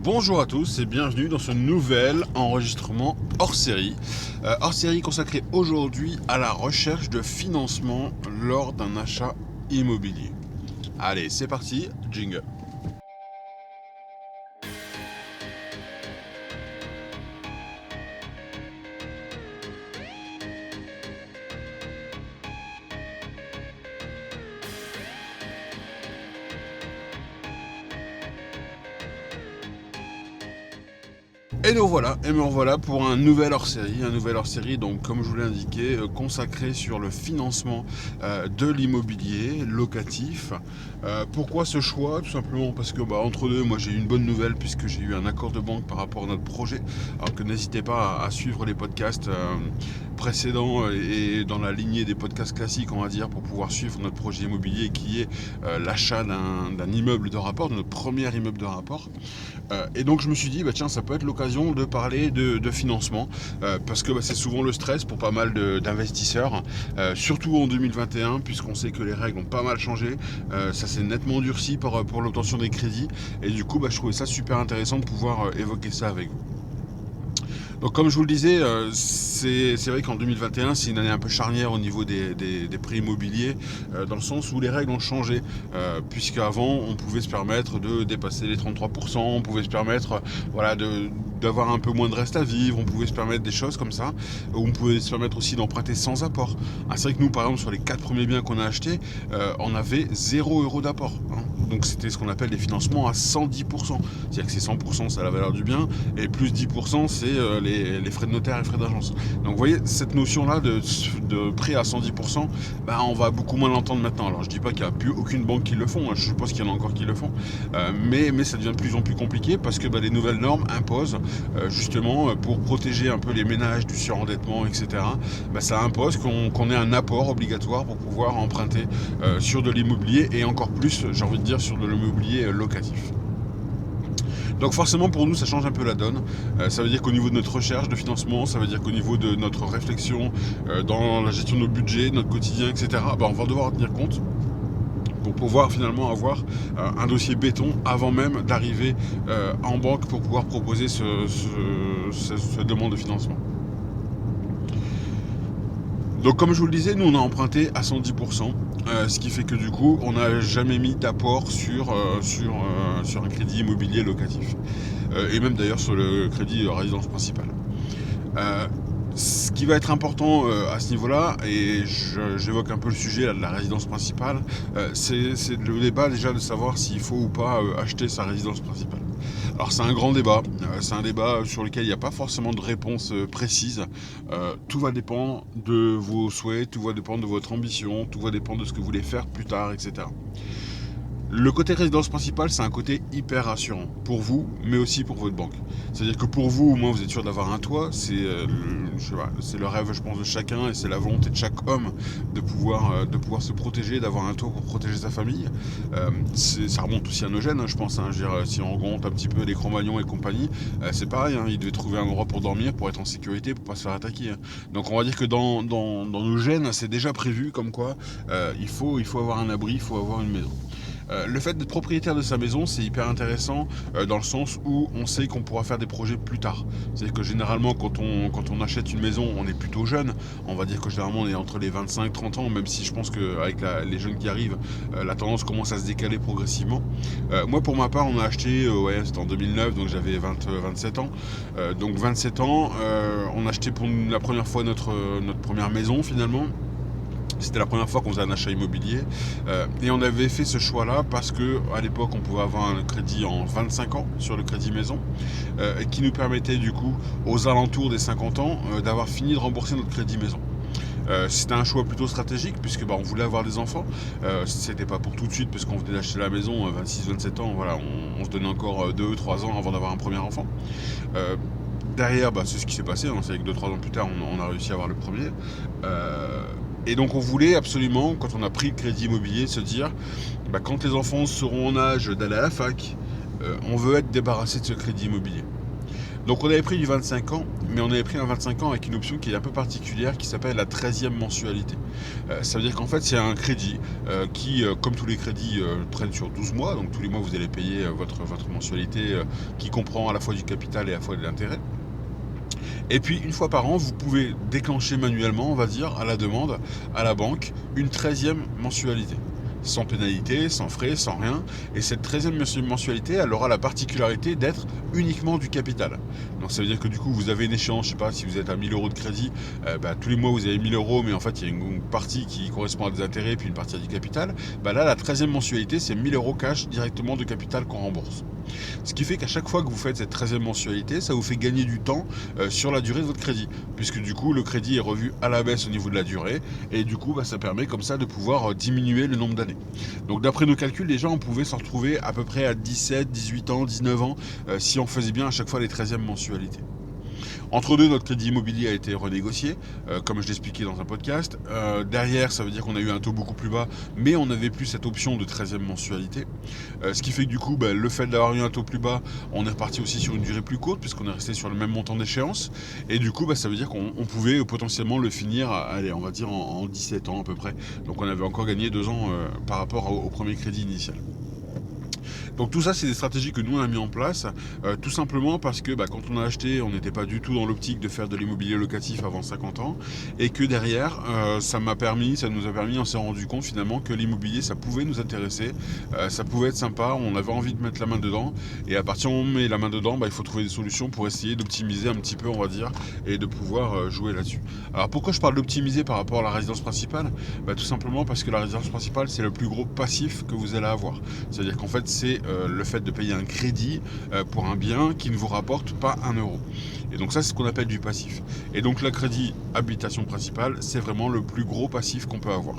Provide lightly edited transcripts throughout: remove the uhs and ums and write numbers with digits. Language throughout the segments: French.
Bonjour à tous et bienvenue dans ce nouvel enregistrement hors série. Hors série consacré aujourd'hui à la recherche de financement lors d'un achat immobilier. Allez, c'est parti, jingle. Et nous voilà, me revoilà pour un nouvel hors-série, donc comme je vous l'ai indiqué, consacré sur le financement de l'immobilier locatif. Pourquoi ce choix? Tout simplement parce que entre deux, moi j'ai eu une bonne nouvelle puisque j'ai eu un accord de banque par rapport à notre projet. Alors que n'hésitez pas à suivre les podcasts précédents et dans la lignée des podcasts classiques, on va dire, pour pouvoir suivre notre projet immobilier qui est l'achat d'un immeuble de rapport, de notre premier immeuble de rapport. Et donc je me suis dit, tiens, ça peut être l'occasion de parler de financement, parce que c'est souvent le stress pour pas mal d'investisseurs, surtout en 2021, puisqu'on sait que les règles ont pas mal changé, ça s'est nettement durci pour l'obtention des crédits, et du coup je trouvais ça super intéressant de pouvoir évoquer ça avec vous. Donc comme je vous le disais, c'est vrai qu'en 2021 c'est une année un peu charnière au niveau des prix immobiliers, dans le sens où les règles ont changé, puisqu'avant on pouvait se permettre de dépasser les 33%, on pouvait se permettre d'avoir un peu moins de reste à vivre, on pouvait se permettre des choses comme ça, on pouvait se permettre aussi d'emprunter sans apport. C'est vrai que nous par exemple sur les 4 premiers biens qu'on a achetés, on avait 0 € d'apport, hein. Donc c'était ce qu'on appelle des financements à 110%. C'est-à-dire que c'est 100% c'est la valeur du bien, et plus 10% c'est les frais de notaire et frais d'agence. Donc vous voyez, cette notion-là de prêt à 110%, on va beaucoup moins l'entendre maintenant. Alors je dis pas qu'il n'y a plus aucune banque qui le font, hein, je suppose qu'il y en a encore qui le font, mais ça devient de plus en plus compliqué parce que les nouvelles normes imposent, justement, pour protéger un peu les ménages du surendettement, etc., ça impose qu'on ait un apport obligatoire pour pouvoir emprunter sur de l'immobilier, et encore plus, j'ai envie de dire, sur de l'immobilier locatif. Donc forcément pour nous ça change un peu la donne. Ça veut dire qu'au niveau de notre recherche de financement, ça veut dire qu'au niveau de notre réflexion dans la gestion de nos budgets, notre quotidien, etc., on va devoir en tenir compte pour pouvoir finalement avoir un dossier béton avant même d'arriver en banque pour pouvoir proposer cette demande de financement. Donc comme je vous le disais, nous on a emprunté à 110%, ce qui fait que du coup on n'a jamais mis d'apport sur un crédit immobilier locatif, et même d'ailleurs sur le crédit résidence principale. Ce qui va être important à ce niveau-là, et j'évoque un peu le sujet là, de la résidence principale, c'est le débat déjà de savoir s'il faut ou pas acheter sa résidence principale. Alors c'est un grand débat, c'est un débat sur lequel il n'y a pas forcément de réponse précise. Tout va dépendre de vos souhaits, tout va dépendre de votre ambition, tout va dépendre de ce que vous voulez faire plus tard, etc. Le côté résidence principale, c'est un côté hyper rassurant pour vous, mais aussi pour votre banque. C'est-à-dire que pour vous, au moins, vous êtes sûr d'avoir un toit. C'est le rêve, je pense, de chacun, et c'est la volonté de chaque homme de pouvoir se protéger, d'avoir un toit pour protéger sa famille. Ça remonte aussi à nos gènes, hein, je pense. Je veux dire, si on remonte un petit peu les Cro-Magnons et compagnie, c'est pareil. Ils devaient trouver un endroit pour dormir, pour être en sécurité, pour pas se faire attaquer. Donc on va dire que dans nos gènes, c'est déjà prévu comme quoi il faut avoir un abri, il faut avoir une maison. Le fait d'être propriétaire de sa maison, c'est hyper intéressant dans le sens où on sait qu'on pourra faire des projets plus tard. C'est-à-dire que généralement, quand on achète une maison, on est plutôt jeune. On va dire que généralement, on est entre les 25 et 30 ans, même si je pense qu'avec les jeunes qui arrivent, la tendance commence à se décaler progressivement. Moi, pour ma part, on a acheté, c'était en 2009, donc j'avais 27 ans. Donc 27 ans, on a acheté pour la première fois notre première maison finalement. C'était la première fois qu'on faisait un achat immobilier, et on avait fait ce choix-là parce que à l'époque on pouvait avoir un crédit en 25 ans sur le crédit maison, et qui nous permettait du coup aux alentours des 50 ans d'avoir fini de rembourser notre crédit maison. C'était un choix plutôt stratégique puisque on voulait avoir des enfants. C'était pas pour tout de suite parce qu'on venait d'acheter la maison, 26-27 ans, voilà, on se donnait encore 2-3 ans avant d'avoir un premier enfant. Derrière, c'est ce qui s'est passé, c'est que 2-3 ans plus tard on a réussi à avoir le premier. Et donc on voulait absolument, quand on a pris le crédit immobilier, se dire, quand les enfants seront en âge d'aller à la fac, on veut être débarrassé de ce crédit immobilier. Donc on avait pris du 25 ans, mais on avait pris un 25 ans avec une option qui est un peu particulière qui s'appelle la 13e mensualité. Ça veut dire qu'en fait c'est un crédit qui, comme tous les crédits, traîne sur 12 mois, donc tous les mois vous allez payer votre mensualité qui comprend à la fois du capital et à la fois de l'intérêt. Et puis une fois par an, vous pouvez déclencher manuellement, on va dire, à la demande, à la banque, une 13e mensualité. Sans pénalité, sans frais, sans rien. Et cette 13e mensualité, elle aura la particularité d'être uniquement du capital. Donc ça veut dire que du coup, vous avez une échéance, je sais pas, si vous êtes à 1000 € de crédit, tous les mois vous avez 1000 €, mais en fait il y a une partie qui correspond à des intérêts, puis une partie à du capital. Là, la 13e mensualité, c'est 1000 € cash directement de capital qu'on rembourse. Ce qui fait qu'à chaque fois que vous faites cette 13e mensualité, ça vous fait gagner du temps sur la durée de votre crédit. Puisque du coup, le crédit est revu à la baisse au niveau de la durée. Et du coup, ça permet comme ça de pouvoir diminuer le nombre d'années. Donc d'après nos calculs, déjà, on pouvait s'en retrouver à peu près à 17, 18 ans, 19 ans, si on faisait bien à chaque fois les 13e mensualités. Entre deux, notre crédit immobilier a été renégocié, comme je l'expliquais dans un podcast. Derrière, ça veut dire qu'on a eu un taux beaucoup plus bas, mais on n'avait plus cette option de 13e mensualité. Ce qui fait que du coup, le fait d'avoir eu un taux plus bas, on est reparti aussi sur une durée plus courte, puisqu'on est resté sur le même montant d'échéance. Et du coup, ça veut dire qu'on pouvait potentiellement le finir, allez, on va dire en 17 ans à peu près. Donc on avait encore gagné 2 ans par rapport au premier crédit initial. Donc tout ça, c'est des stratégies que nous on a mis en place, tout simplement parce que quand on a acheté, on n'était pas du tout dans l'optique de faire de l'immobilier locatif avant 50 ans, et que derrière, ça nous a permis, on s'est rendu compte finalement que l'immobilier, ça pouvait nous intéresser, ça pouvait être sympa, on avait envie de mettre la main dedans, et à partir du moment où on met la main dedans, il faut trouver des solutions pour essayer d'optimiser un petit peu, on va dire, et de pouvoir jouer là-dessus. Alors pourquoi je parle d'optimiser par rapport à la résidence principale ? Tout simplement parce que la résidence principale, c'est le plus gros passif que vous allez avoir. C'est-à-dire qu'en fait, c'est le fait de payer un crédit pour un bien qui ne vous rapporte pas 1 €. Et donc ça, c'est ce qu'on appelle du passif. Et donc le crédit habitation principale, c'est vraiment le plus gros passif qu'on peut avoir.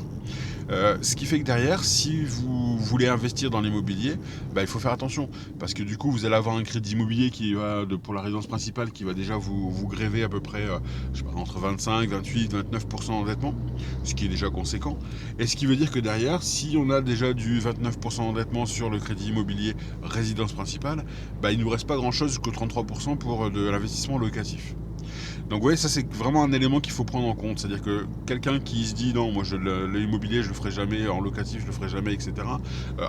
Ce qui fait que derrière, si vous voulez investir dans l'immobilier, il faut faire attention. Parce que du coup, vous allez avoir un crédit immobilier qui va pour la résidence principale qui va déjà vous gréver à peu près entre 25, 28, 29% d'endettement, ce qui est déjà conséquent. Et ce qui veut dire que derrière, si on a déjà du 29% d'endettement sur le crédit immobilier résidence principale, il ne nous reste pas grand-chose jusqu'au 33% pour de l'investissement locatif. Donc vous voyez, ça c'est vraiment un élément qu'il faut prendre en compte. C'est-à-dire que quelqu'un qui se dit non, moi l'immobilier je le ferai jamais, en locatif je le ferai jamais, etc.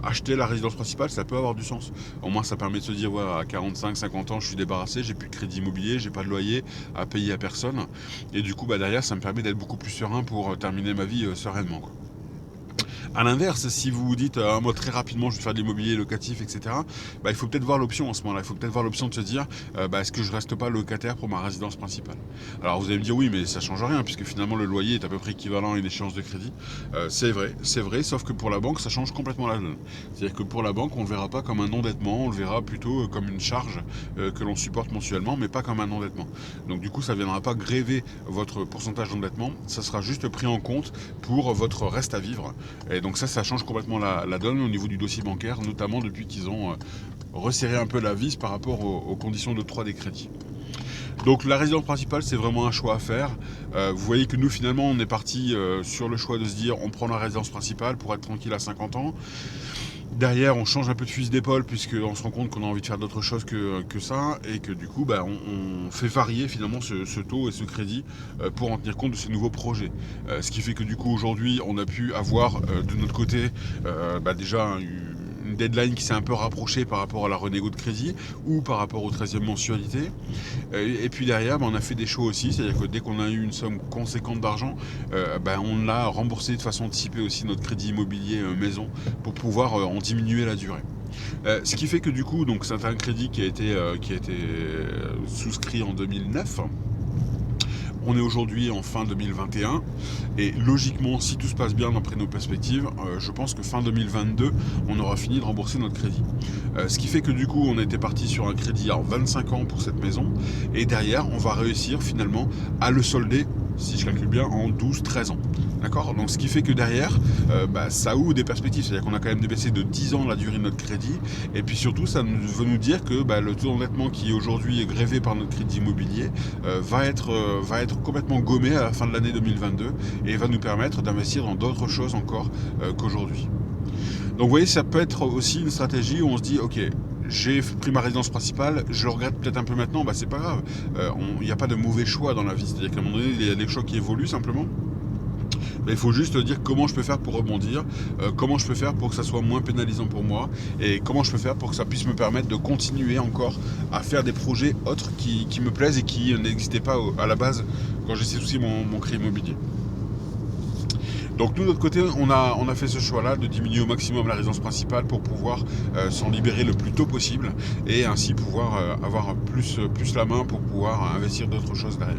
Acheter la résidence principale, ça peut avoir du sens. Au moins ça permet de se dire voilà, à 45, 50 ans je suis débarrassé, j'ai plus de crédit immobilier, j'ai pas de loyer à payer à personne. Et du coup derrière ça me permet d'être beaucoup plus serein pour terminer ma vie sereinement, quoi. A l'inverse, si vous vous dites moi très rapidement je vais faire de l'immobilier locatif, etc., il faut peut-être voir l'option en ce moment-là. Il faut peut-être voir l'option de se dire est-ce que je reste pas locataire pour ma résidence principale. Alors vous allez me dire oui, mais ça change rien puisque finalement le loyer est à peu près équivalent à une échéance de crédit. C'est vrai, sauf que pour la banque ça change complètement la donne. C'est-à-dire que pour la banque on ne le verra pas comme un endettement, on le verra plutôt comme une charge que l'on supporte mensuellement, mais pas comme un endettement. Donc du coup ça ne viendra pas gréver votre pourcentage d'endettement, ça sera juste pris en compte pour votre reste à vivre. Et donc ça change complètement la donne au niveau du dossier bancaire, notamment depuis qu'ils ont resserré un peu la vis par rapport aux conditions d'octroi des crédits. Donc la résidence principale, c'est vraiment un choix à faire. Vous voyez que nous, finalement, on est parti sur le choix de se dire on prend la résidence principale pour être tranquille à 50 ans. Derrière, on change un peu de fusil d'épaule puisqu'on se rend compte qu'on a envie de faire d'autres choses que ça et que du coup, on fait varier finalement ce taux et ce crédit pour en tenir compte de ces nouveaux projets. Ce qui fait que du coup, aujourd'hui, on a pu avoir de notre côté déjà une deadline qui s'est un peu rapprochée par rapport à la renégo de crédit ou par rapport aux 13e mensualités. Et puis derrière, on a fait des choix aussi, c'est-à-dire que dès qu'on a eu une somme conséquente d'argent, on l'a remboursé de façon anticipée aussi notre crédit immobilier maison pour pouvoir en diminuer la durée. Ce qui fait que du coup, donc c'est un crédit qui a été souscrit en 2009. On est aujourd'hui en fin 2021 et logiquement, si tout se passe bien d'après nos perspectives, je pense que fin 2022, on aura fini de rembourser notre crédit. Ce qui fait que du coup, on était parti sur un crédit à 25 ans pour cette maison et derrière, on va réussir finalement à le solder, si je calcule bien, en 12-13 ans. D'accord ? Donc ce qui fait que derrière, ça ouvre des perspectives. C'est-à-dire qu'on a quand même débaissé de 10 ans la durée de notre crédit. Et puis surtout, ça veut nous dire que le taux d'endettement qui aujourd'hui est grévé par notre crédit immobilier va être complètement gommé à la fin de l'année 2022 et va nous permettre d'investir dans d'autres choses encore qu'aujourd'hui. Donc vous voyez, ça peut être aussi une stratégie où on se dit ok, j'ai pris ma résidence principale, je le regrette peut-être un peu maintenant, bah c'est pas grave. Il n'y a pas de mauvais choix dans la vie, c'est-à-dire qu'à un moment donné, il y a des choix qui évoluent simplement. Mais il faut juste dire comment je peux faire pour rebondir, comment je peux faire pour que ça soit moins pénalisant pour moi, et comment je peux faire pour que ça puisse me permettre de continuer encore à faire des projets autres qui me plaisent et qui n'existaient pas à la base quand j'ai aussi mon crédit immobilier. Donc nous de notre côté on a fait ce choix là de diminuer au maximum la résidence principale pour pouvoir s'en libérer le plus tôt possible et ainsi pouvoir avoir plus la main pour pouvoir investir d'autres choses derrière.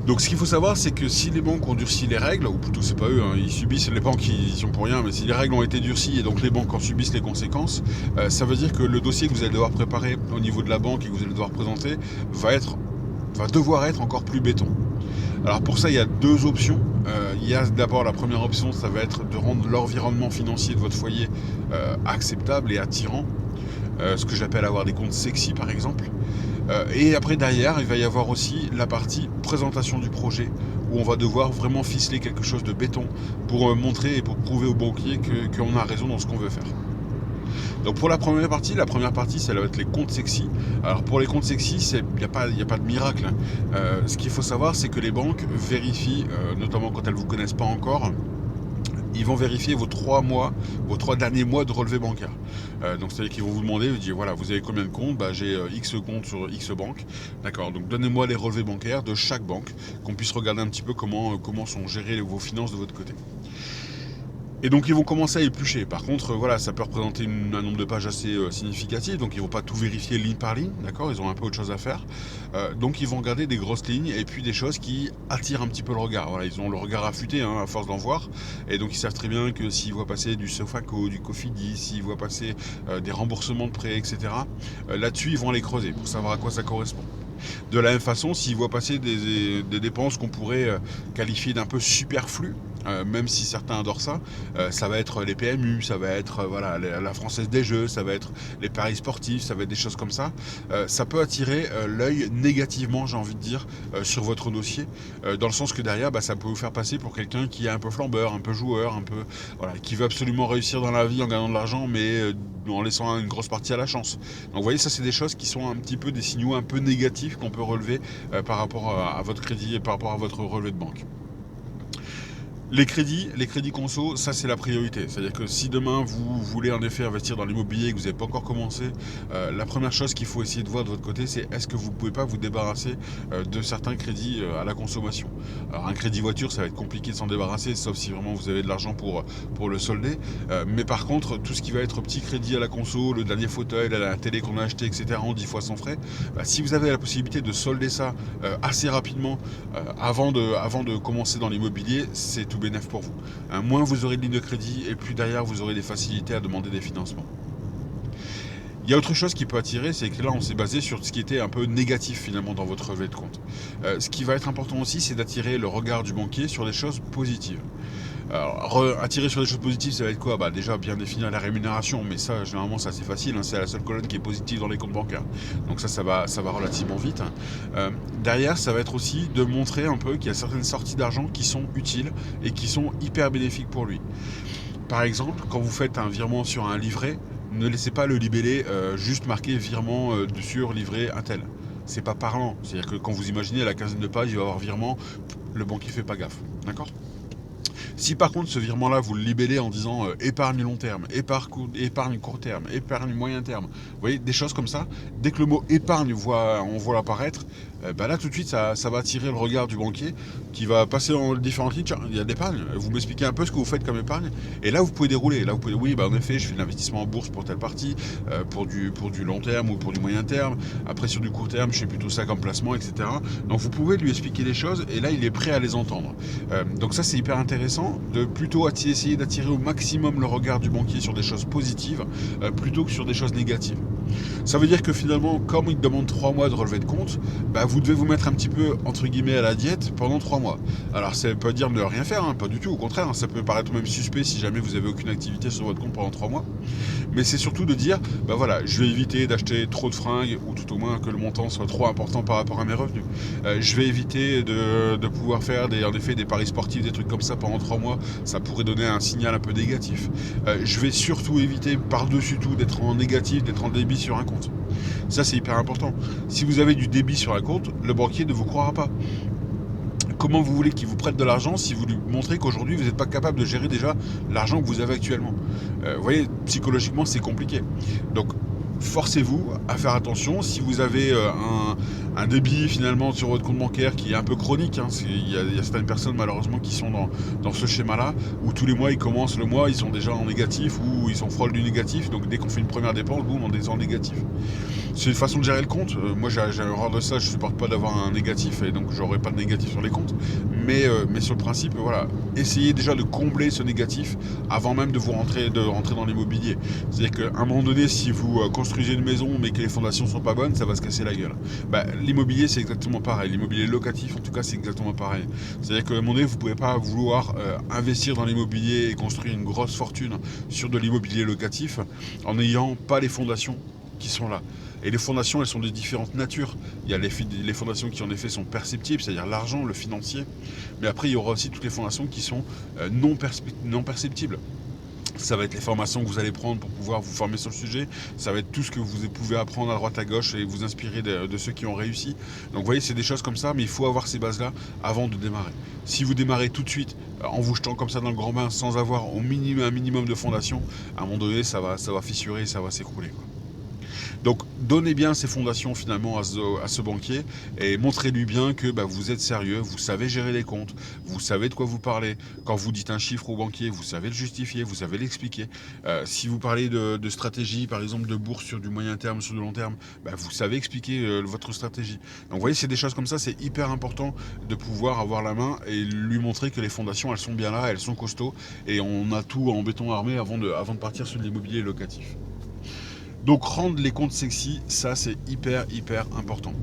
Donc ce qu'il faut savoir, c'est que si les banques ont durci les règles, ou plutôt c'est pas eux, hein, ils subissent, les banques ils sont pour rien, mais si les règles ont été durcies et donc les banques en subissent les conséquences, ça veut dire que le dossier que vous allez devoir préparer au niveau de la banque et que vous allez devoir présenter va devoir être encore plus béton. Alors pour ça, il y a deux options. Il y a d'abord la première option, ça va être de rendre l'environnement financier de votre foyer acceptable et attirant. Ce que j'appelle avoir des comptes sexy par exemple. Et après derrière, il va y avoir aussi la partie présentation du projet où on va devoir vraiment ficeler quelque chose de béton pour montrer et pour prouver au banquier qu'on a raison dans ce qu'on veut faire. Donc pour la première partie, ça va être les comptes sexy. Alors pour les comptes sexy, il n'y a pas de miracle. Ce qu'il faut savoir, c'est que les banques vérifient, notamment quand elles ne vous connaissent pas encore, ils vont vérifier vos 3 derniers mois de relevé bancaire. Donc c'est-à-dire qu'ils vont vous demander, vous dire voilà, vous avez combien de comptes? Bah j'ai X comptes sur X banques. D'accord, donc donnez-moi les relevés bancaires de chaque banque, qu'on puisse regarder un petit peu comment sont gérées vos finances de votre côté. Et donc ils vont commencer à éplucher. Par contre, voilà, ça peut représenter un nombre de pages assez significatif, donc ils vont pas tout vérifier ligne par ligne, d'accord? Ils ont un peu autre chose à faire. Donc ils vont regarder des grosses lignes et puis des choses qui attirent un petit peu le regard. Voilà, ils ont le regard affûté à force d'en voir. Et donc ils savent très bien que s'ils voient passer du Sofaco, du Cofidis, s'ils voient passer des remboursements de prêts, etc., là-dessus ils vont aller creuser pour savoir à quoi ça correspond. De la même façon, s'ils voient passer des dépenses qu'on pourrait qualifier d'un peu superflues, même si certains adorent ça, ça va être les PMU, ça va être voilà, la Française des Jeux, ça va être les paris sportifs, ça va être des choses comme ça. Ça peut attirer l'œil négativement, j'ai envie de dire, sur votre dossier, dans le sens que derrière, ça peut vous faire passer pour quelqu'un qui est un peu flambeur, un peu joueur, un peu voilà, qui veut absolument réussir dans la vie en gagnant de l'argent, mais en laissant une grosse partie à la chance. Donc vous voyez, ça c'est des choses qui sont un petit peu des signaux un peu négatifs qu'on peut relever par rapport à votre crédit et par rapport à votre relevé de banque. Les crédits conso, ça c'est la priorité. C'est-à-dire que si demain vous voulez en effet investir dans l'immobilier et que vous n'avez pas encore commencé, la première chose qu'il faut essayer de voir de votre côté, c'est est-ce que vous ne pouvez pas vous débarrasser de certains crédits à la consommation. Alors un crédit voiture, ça va être compliqué de s'en débarrasser, sauf si vraiment vous avez de l'argent pour le solder. Mais par contre, tout ce qui va être petit crédit à la conso, le dernier fauteuil, la télé qu'on a acheté, etc., en 10 fois sans frais, si vous avez la possibilité de solder ça assez rapidement avant de commencer dans l'immobilier, c'est tout bénéf pour vous. Moins vous aurez de lignes de crédit et plus derrière vous aurez des facilités à demander des financements. Il y a autre chose qui peut attirer, c'est que là on s'est basé sur ce qui était un peu négatif finalement dans votre relevé de compte. Ce qui va être important aussi, c'est d'attirer le regard du banquier sur des choses positives. Alors, attirer sur des choses positives, ça va être quoi? Déjà bien définir la rémunération, mais ça généralement c'est assez facile, c'est la seule colonne qui est positive dans les comptes bancaires. Donc ça va relativement vite. Derrière, ça va être aussi de montrer un peu qu'il y a certaines sorties d'argent qui sont utiles et qui sont hyper bénéfiques pour lui. Par exemple, quand vous faites un virement sur un livret, ne laissez pas le libellé juste marqué virement sur livret un tel. C'est pas parlant. C'est-à-dire que quand vous imaginez à la quinzaine de pages, il va y avoir virement, le banquier fait pas gaffe. D'accord ? Si par contre ce virement-là, vous le libellez en disant épargne long terme, épargne court terme, épargne moyen terme, vous voyez, des choses comme ça, dès que le mot épargne, on voit l'apparaître, là tout de suite ça va attirer le regard du banquier qui va passer en différentes lignes. Tiens, il y a de l'épargne, vous m'expliquez un peu ce que vous faites comme épargne, et là vous pouvez dérouler. Là vous pouvez dire oui, en effet, je fais de l'investissement en bourse pour telle partie, pour du long terme ou pour du moyen terme. Après sur du court terme, je fais plutôt ça comme placement, etc. Donc vous pouvez lui expliquer les choses, et là il est prêt à les entendre. Donc ça c'est hyper intéressant de plutôt essayer d'attirer au maximum le regard du banquier sur des choses positives plutôt que sur des choses négatives. Ça veut dire que finalement, comme il demande 3 mois de relevé de compte, bah, vous devez vous mettre un petit peu, entre guillemets, à la diète pendant 3 mois. Alors, ça ne veut pas dire ne rien faire, hein, pas du tout, au contraire, hein, ça peut paraître même suspect si jamais vous avez aucune activité sur votre compte pendant 3 mois. Mais c'est surtout de dire, bah voilà, je vais éviter d'acheter trop de fringues, ou tout au moins que le montant soit trop important par rapport à mes revenus. Je vais éviter de pouvoir faire en effet des paris sportifs, des trucs comme ça pendant 3 mois, ça pourrait donner un signal un peu négatif. Je vais surtout éviter par-dessus tout d'être en négatif, d'être en débit sur un compte. Ça c'est hyper important. Si vous avez du débit sur un compte, le banquier ne vous croira pas. Comment vous voulez qu'il vous prête de l'argent si vous lui montrez qu'aujourd'hui vous n'êtes pas capable de gérer déjà l'argent que vous avez actuellement? Vous voyez, psychologiquement c'est compliqué. Donc forcez-vous à faire attention. Si vous avez un débit finalement sur votre compte bancaire qui est un peu chronique, hein, il y a certaines personnes malheureusement qui sont dans ce schéma-là, où tous les mois ils commencent le mois, ils sont déjà en négatif ou ils sont frôles du négatif, donc dès qu'on fait une première dépense, boum, on est en négatif. C'est une façon de gérer le compte. Moi j'ai horreur de ça, je supporte pas d'avoir un négatif et donc j'aurai pas de négatif sur les comptes. Mais sur le principe, voilà, essayez déjà de combler ce négatif avant même de rentrer dans l'immobilier. C'est-à-dire qu'à un moment donné, si vous construisez une maison mais que les fondations sont pas bonnes, ça va se casser la gueule. Bah, l'immobilier c'est exactement pareil. L'immobilier locatif en tout cas c'est exactement pareil. C'est-à-dire qu'à un moment donné, vous pouvez pas vouloir investir dans l'immobilier et construire une grosse fortune sur de l'immobilier locatif en n'ayant pas les fondations qui sont là. Et les fondations, elles sont de différentes natures. Il y a les fondations qui en effet sont perceptibles, c'est-à-dire l'argent, le financier. Mais après, il y aura aussi toutes les fondations qui sont non perceptibles. Ça va être les formations que vous allez prendre pour pouvoir vous former sur le sujet. Ça va être tout ce que vous pouvez apprendre à droite à gauche et vous inspirer de ceux qui ont réussi. Donc vous voyez, c'est des choses comme ça, mais il faut avoir ces bases-là avant de démarrer. Si vous démarrez tout de suite en vous jetant comme ça dans le grand bain sans avoir un minimum de fondation, à un moment donné, ça va fissurer, ça va s'écrouler, quoi. Donc donnez bien ces fondations finalement à ce banquier et montrez-lui bien que vous êtes sérieux, vous savez gérer les comptes, vous savez de quoi vous parlez. Quand vous dites un chiffre au banquier, vous savez le justifier, vous savez l'expliquer. Si vous parlez de stratégie, par exemple de bourse sur du moyen terme, sur du long terme, vous savez expliquer votre stratégie. Donc vous voyez, c'est des choses comme ça, c'est hyper important de pouvoir avoir la main et lui montrer que les fondations, elles sont bien là, elles sont costauds et on a tout en béton armé avant de partir sur l'immobilier locatif. Donc rendre les comptes sexy, ça c'est hyper important.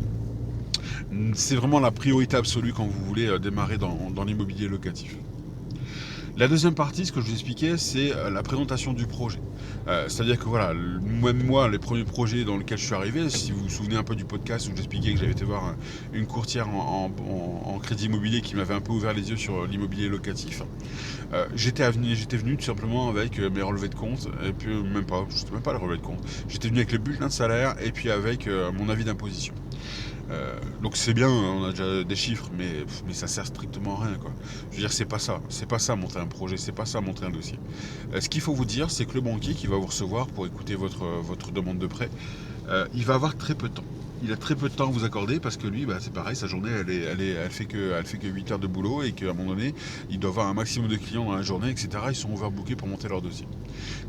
C'est vraiment la priorité absolue quand vous voulez démarrer dans l'immobilier locatif. La deuxième partie, ce que je vous expliquais, c'est la présentation du projet. C'est-à-dire que voilà, même moi, les premiers projets dans lesquels je suis arrivé, si vous vous souvenez un peu du podcast où j'expliquais que j'avais été voir une courtière en crédit immobilier qui m'avait un peu ouvert les yeux sur l'immobilier locatif, j'étais venu tout simplement avec mes relevés de compte, et puis même pas le relevé de compte, j'étais venu avec le bulletin de salaire et puis avec mon avis d'imposition. Donc c'est bien, on a déjà des chiffres, mais ça sert strictement à rien, quoi. Je veux dire, c'est pas ça monter un projet, c'est pas ça monter un dossier. Ce qu'il faut vous dire, c'est que le banquier qui va vous recevoir pour écouter votre demande de prêt, il va avoir très peu de temps. Il a très peu de temps à vous accorder parce que lui, c'est pareil, sa journée, elle fait que 8 heures de boulot et qu'à un moment donné, il doit avoir un maximum de clients dans la journée, etc. Ils sont overbookés pour monter leur dossier.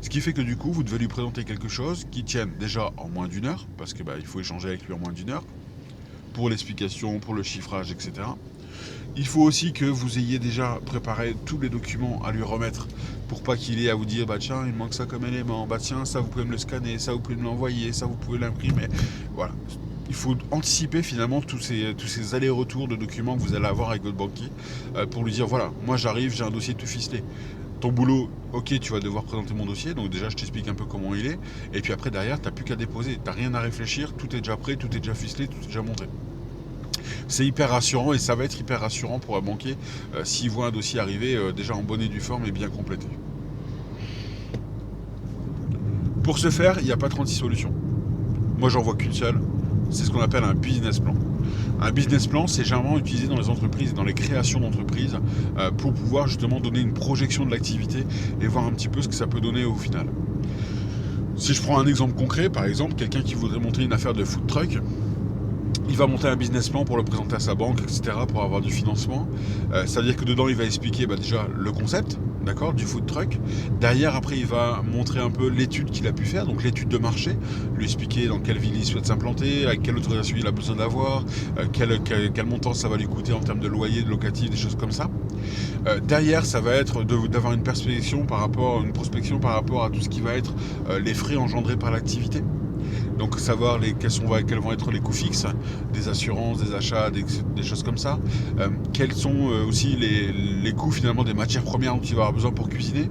Ce qui fait que du coup, vous devez lui présenter quelque chose qui tienne déjà en moins d'1 heure, parce que il faut échanger avec lui en moins d'1 heure, pour l'explication, pour le chiffrage, etc. Il faut aussi que vous ayez déjà préparé tous les documents à lui remettre pour pas qu'il ait à vous dire tiens, il manque ça comme élément, tiens, ça vous pouvez me le scanner, ça vous pouvez me l'envoyer, ça vous pouvez l'imprimer. Voilà. Il faut anticiper finalement tous ces allers-retours de documents que vous allez avoir avec votre banquier pour lui dire voilà, moi j'arrive, j'ai un dossier tout ficelé. Ton boulot, ok, tu vas devoir présenter mon dossier, donc déjà je t'explique un peu comment il est, et puis après derrière, t'as plus qu'à déposer, t'as rien à réfléchir, tout est déjà prêt, tout est déjà ficelé, tout est déjà monté. C'est hyper rassurant et ça va être hyper rassurant pour un banquier s'il voit un dossier arriver déjà en bonne et due forme et bien complété. Pour ce faire, il n'y a pas 36 solutions. Moi j'en vois qu'une seule, c'est ce qu'on appelle un business plan. Un business plan, c'est généralement utilisé dans les entreprises, dans les créations d'entreprises, pour pouvoir justement donner une projection de l'activité et voir un petit peu ce que ça peut donner au final. Si je prends un exemple concret, par exemple, quelqu'un qui voudrait monter une affaire de food truck, il va monter un business plan pour le présenter à sa banque, etc., pour avoir du financement. Ça veut dire que dedans, il va expliquer déjà le concept, d'accord, du food truck. Derrière, après, il va montrer un peu l'étude qu'il a pu faire, donc l'étude de marché, lui expliquer dans quelle ville il souhaite s'implanter, avec quelle autorisation il a besoin d'avoir, quel montant ça va lui coûter en termes de loyer, de locatif, des choses comme ça. Derrière, ça va être d'avoir une prospection par rapport à tout ce qui va être les frais engendrés par l'activité. Donc savoir quels vont être les coûts fixes, des assurances, des achats, des choses comme ça. Quels sont aussi les coûts finalement des matières premières dont il va avoir besoin pour cuisiner.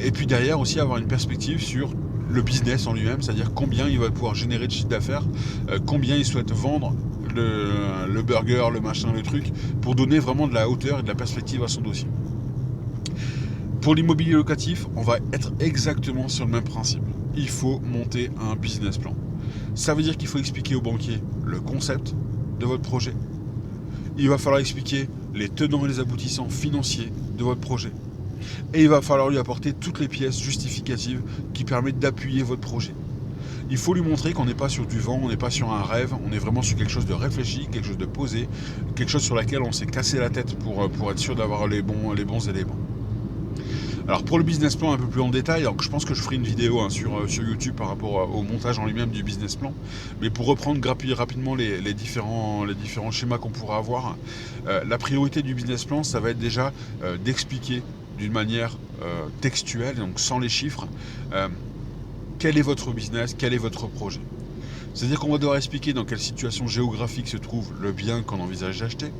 Et puis derrière aussi avoir une perspective sur le business en lui-même, c'est-à-dire combien il va pouvoir générer de chiffre d'affaires, combien il souhaite vendre le burger, le machin, le truc, pour donner vraiment de la hauteur et de la perspective à son dossier. Pour l'immobilier locatif, on va être exactement sur le même principe. Il faut monter un business plan. Ça veut dire qu'il faut expliquer au banquier le concept de votre projet. Il va falloir expliquer les tenants et les aboutissants financiers de votre projet. Et il va falloir lui apporter toutes les pièces justificatives qui permettent d'appuyer votre projet. Il faut lui montrer qu'on n'est pas sur du vent, on n'est pas sur un rêve, on est vraiment sur quelque chose de réfléchi, quelque chose de posé, quelque chose sur laquelle on s'est cassé la tête pour être sûr d'avoir les bons éléments. Alors pour le business plan un peu plus en détail, donc je pense que je ferai une vidéo sur YouTube par rapport au montage en lui-même du business plan. Mais pour reprendre rapidement les différents schémas qu'on pourra avoir, la priorité du business plan, ça va être déjà d'expliquer d'une manière textuelle, donc sans les chiffres, quel est votre business, quel est votre projet. C'est-à-dire qu'on va devoir expliquer dans quelle situation géographique se trouve le bien qu'on envisage d'acheter.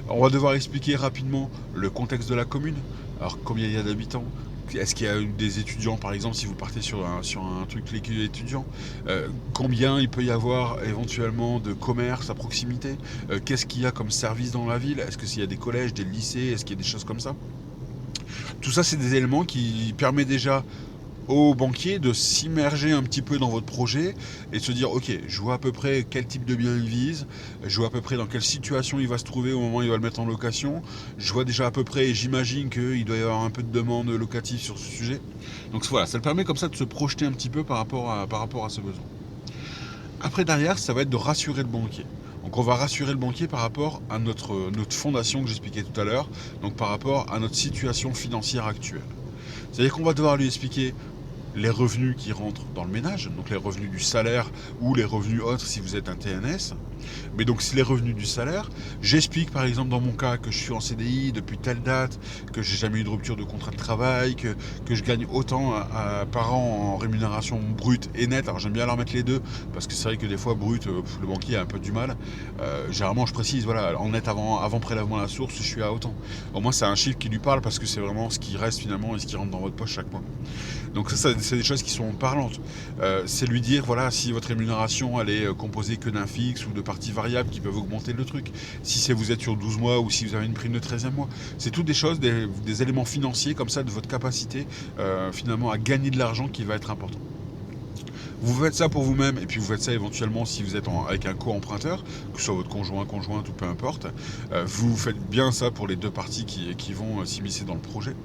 On va devoir expliquer rapidement le contexte de la commune. Alors combien il y a d'habitants, est-ce qu'il y a des étudiants par exemple si vous partez sur un truc étudiant, combien il peut y avoir éventuellement de commerce à proximité, qu'est-ce qu'il y a comme service dans la ville, est-ce qu'il y a des collèges, des lycées, est-ce qu'il y a des choses comme ça. Tout ça c'est des éléments qui permettent déjà au banquier de s'immerger un petit peu dans votre projet et de se dire ok, je vois à peu près quel type de bien il vise, je vois à peu près dans quelle situation il va se trouver au moment où il va le mettre en location, je vois déjà à peu près et j'imagine qu'il doit y avoir un peu de demande locative sur ce sujet. Donc voilà, ça le permet comme ça de se projeter un petit peu par rapport à ce besoin. Après derrière, ça va être de rassurer le banquier. Donc on va rassurer le banquier par rapport à notre fondation que j'expliquais tout à l'heure, donc par rapport à notre situation financière actuelle. C'est-à-dire qu'on va devoir lui expliquer les revenus qui rentrent dans le ménage, donc les revenus du salaire ou les revenus autres si vous êtes un TNS. Mais donc c'est les revenus du salaire. J'explique par exemple dans mon cas que je suis en CDI depuis telle date, que j'ai jamais eu de rupture de contrat de travail, que je gagne autant par an en rémunération brute et nette. Alors j'aime bien leur mettre les deux parce que c'est vrai que des fois brut, le banquier a un peu du mal. Généralement je précise, voilà, en net avant prélèvement à la source, je suis à autant. Au moins c'est un chiffre qui lui parle parce que c'est vraiment ce qui reste finalement et ce qui rentre dans votre poche chaque mois. Donc ça c'est des choses qui sont parlantes. C'est lui dire, voilà, si votre rémunération elle est composée que d'un fixe ou de parties variables qui peuvent augmenter le truc, si vous êtes sur 12 mois ou si vous avez une prime de 13e mois, c'est toutes des choses, des éléments financiers comme ça de votre capacité finalement à gagner de l'argent qui va être important. Vous faites ça pour vous-même et puis vous faites ça éventuellement si vous êtes avec un co-emprunteur, que ce soit votre conjointe ou peu importe. Vous faites bien ça pour les deux parties qui vont s'immiscer dans le projet.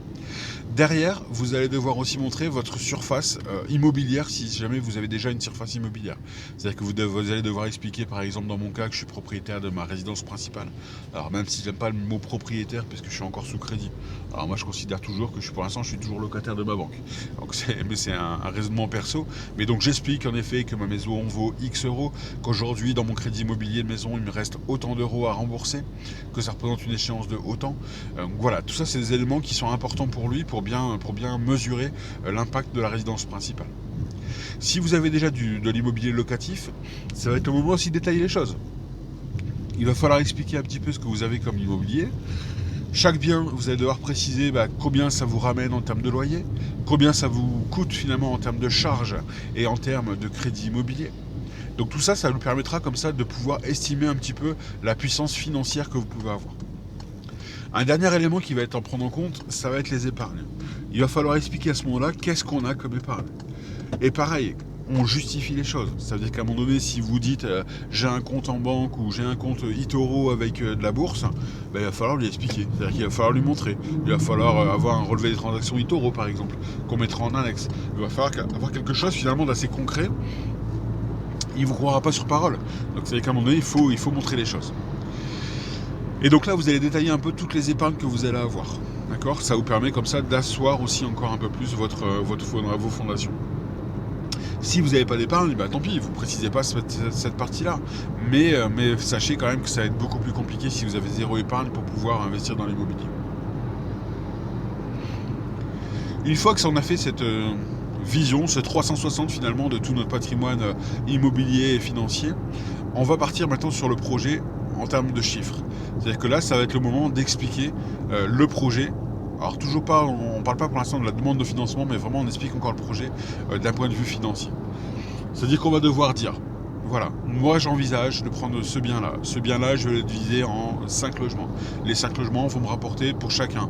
Derrière, vous allez devoir aussi montrer votre surface immobilière si jamais vous avez déjà une surface immobilière. C'est-à-dire que vous allez devoir expliquer, par exemple dans mon cas, que je suis propriétaire de ma résidence principale. Alors même si j'aime pas le mot propriétaire parce que je suis encore sous crédit. Alors moi je considère toujours que pour l'instant je suis toujours locataire de ma banque. Donc c'est un raisonnement perso. Mais donc j'explique en effet que ma maison vaut X euros, qu'aujourd'hui dans mon crédit immobilier de maison il me reste autant d'euros à rembourser, que ça représente une échéance de autant. Donc voilà, tout ça c'est des éléments qui sont importants pour lui pour bien mesurer l'impact de la résidence principale. Si vous avez déjà de l'immobilier locatif, ça va être le moment aussi de détailler les choses. Il va falloir expliquer un petit peu ce que vous avez comme immobilier. Chaque bien, vous allez devoir préciser combien ça vous ramène en termes de loyer, combien ça vous coûte finalement en termes de charges et en termes de crédit immobilier. Donc tout ça, ça nous permettra comme ça de pouvoir estimer un petit peu la puissance financière que vous pouvez avoir. Un dernier élément qui va être à prendre en compte, ça va être les épargnes. Il va falloir expliquer à ce moment-là qu'est-ce qu'on a comme épargne. Et pareil, on justifie les choses. Ça veut dire qu'à un moment donné, si vous dites j'ai un compte en banque ou j'ai un compte eToro avec de la bourse, il va falloir lui expliquer. C'est-à-dire qu'il va falloir lui montrer. Il va falloir avoir un relevé des transactions eToro par exemple, qu'on mettra en annexe. Il va falloir avoir quelque chose finalement d'assez concret. Il ne vous croira pas sur parole. Donc c'est-à-dire qu'à un moment donné, il faut montrer les choses. Et donc là, vous allez détailler un peu toutes les épargnes que vous allez avoir. D'accord ? Ça vous permet comme ça d'asseoir aussi encore un peu plus vos fondations. Si vous n'avez pas d'épargne, tant pis, vous ne précisez pas cette partie-là. Mais sachez quand même que ça va être beaucoup plus compliqué si vous avez zéro épargne pour pouvoir investir dans l'immobilier. Une fois que ça en a fait vision, ce 360 finalement de tout notre patrimoine immobilier et financier. On va partir maintenant sur le projet en termes de chiffres. C'est-à-dire que là, ça va être le moment d'expliquer le projet. Alors toujours pas, on ne parle pas pour l'instant de la demande de financement, mais vraiment on explique encore le projet d'un point de vue financier. C'est-à-dire qu'on va devoir dire, voilà, moi j'envisage de prendre ce bien-là. Ce bien-là, je vais le diviser en 5 logements. Les 5 logements vont me rapporter pour chacun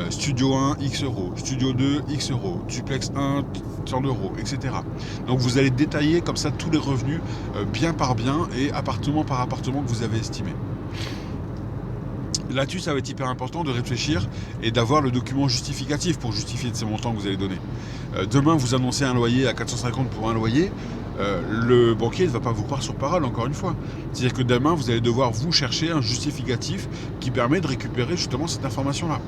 Studio 1, X euros, Studio 2, X euros, Duplex 1, tant d'euros, etc. Donc vous allez détailler comme ça tous les revenus, bien par bien et appartement par appartement que vous avez estimé. Là-dessus, ça va être hyper important de réfléchir et d'avoir le document justificatif pour justifier de ces montants que vous allez donner. Demain, vous annoncez un loyer à 450 pour un loyer, le banquier ne va pas vous croire sur parole, encore une fois. C'est-à-dire que demain, vous allez devoir vous chercher un justificatif qui permet de récupérer justement cette information-là.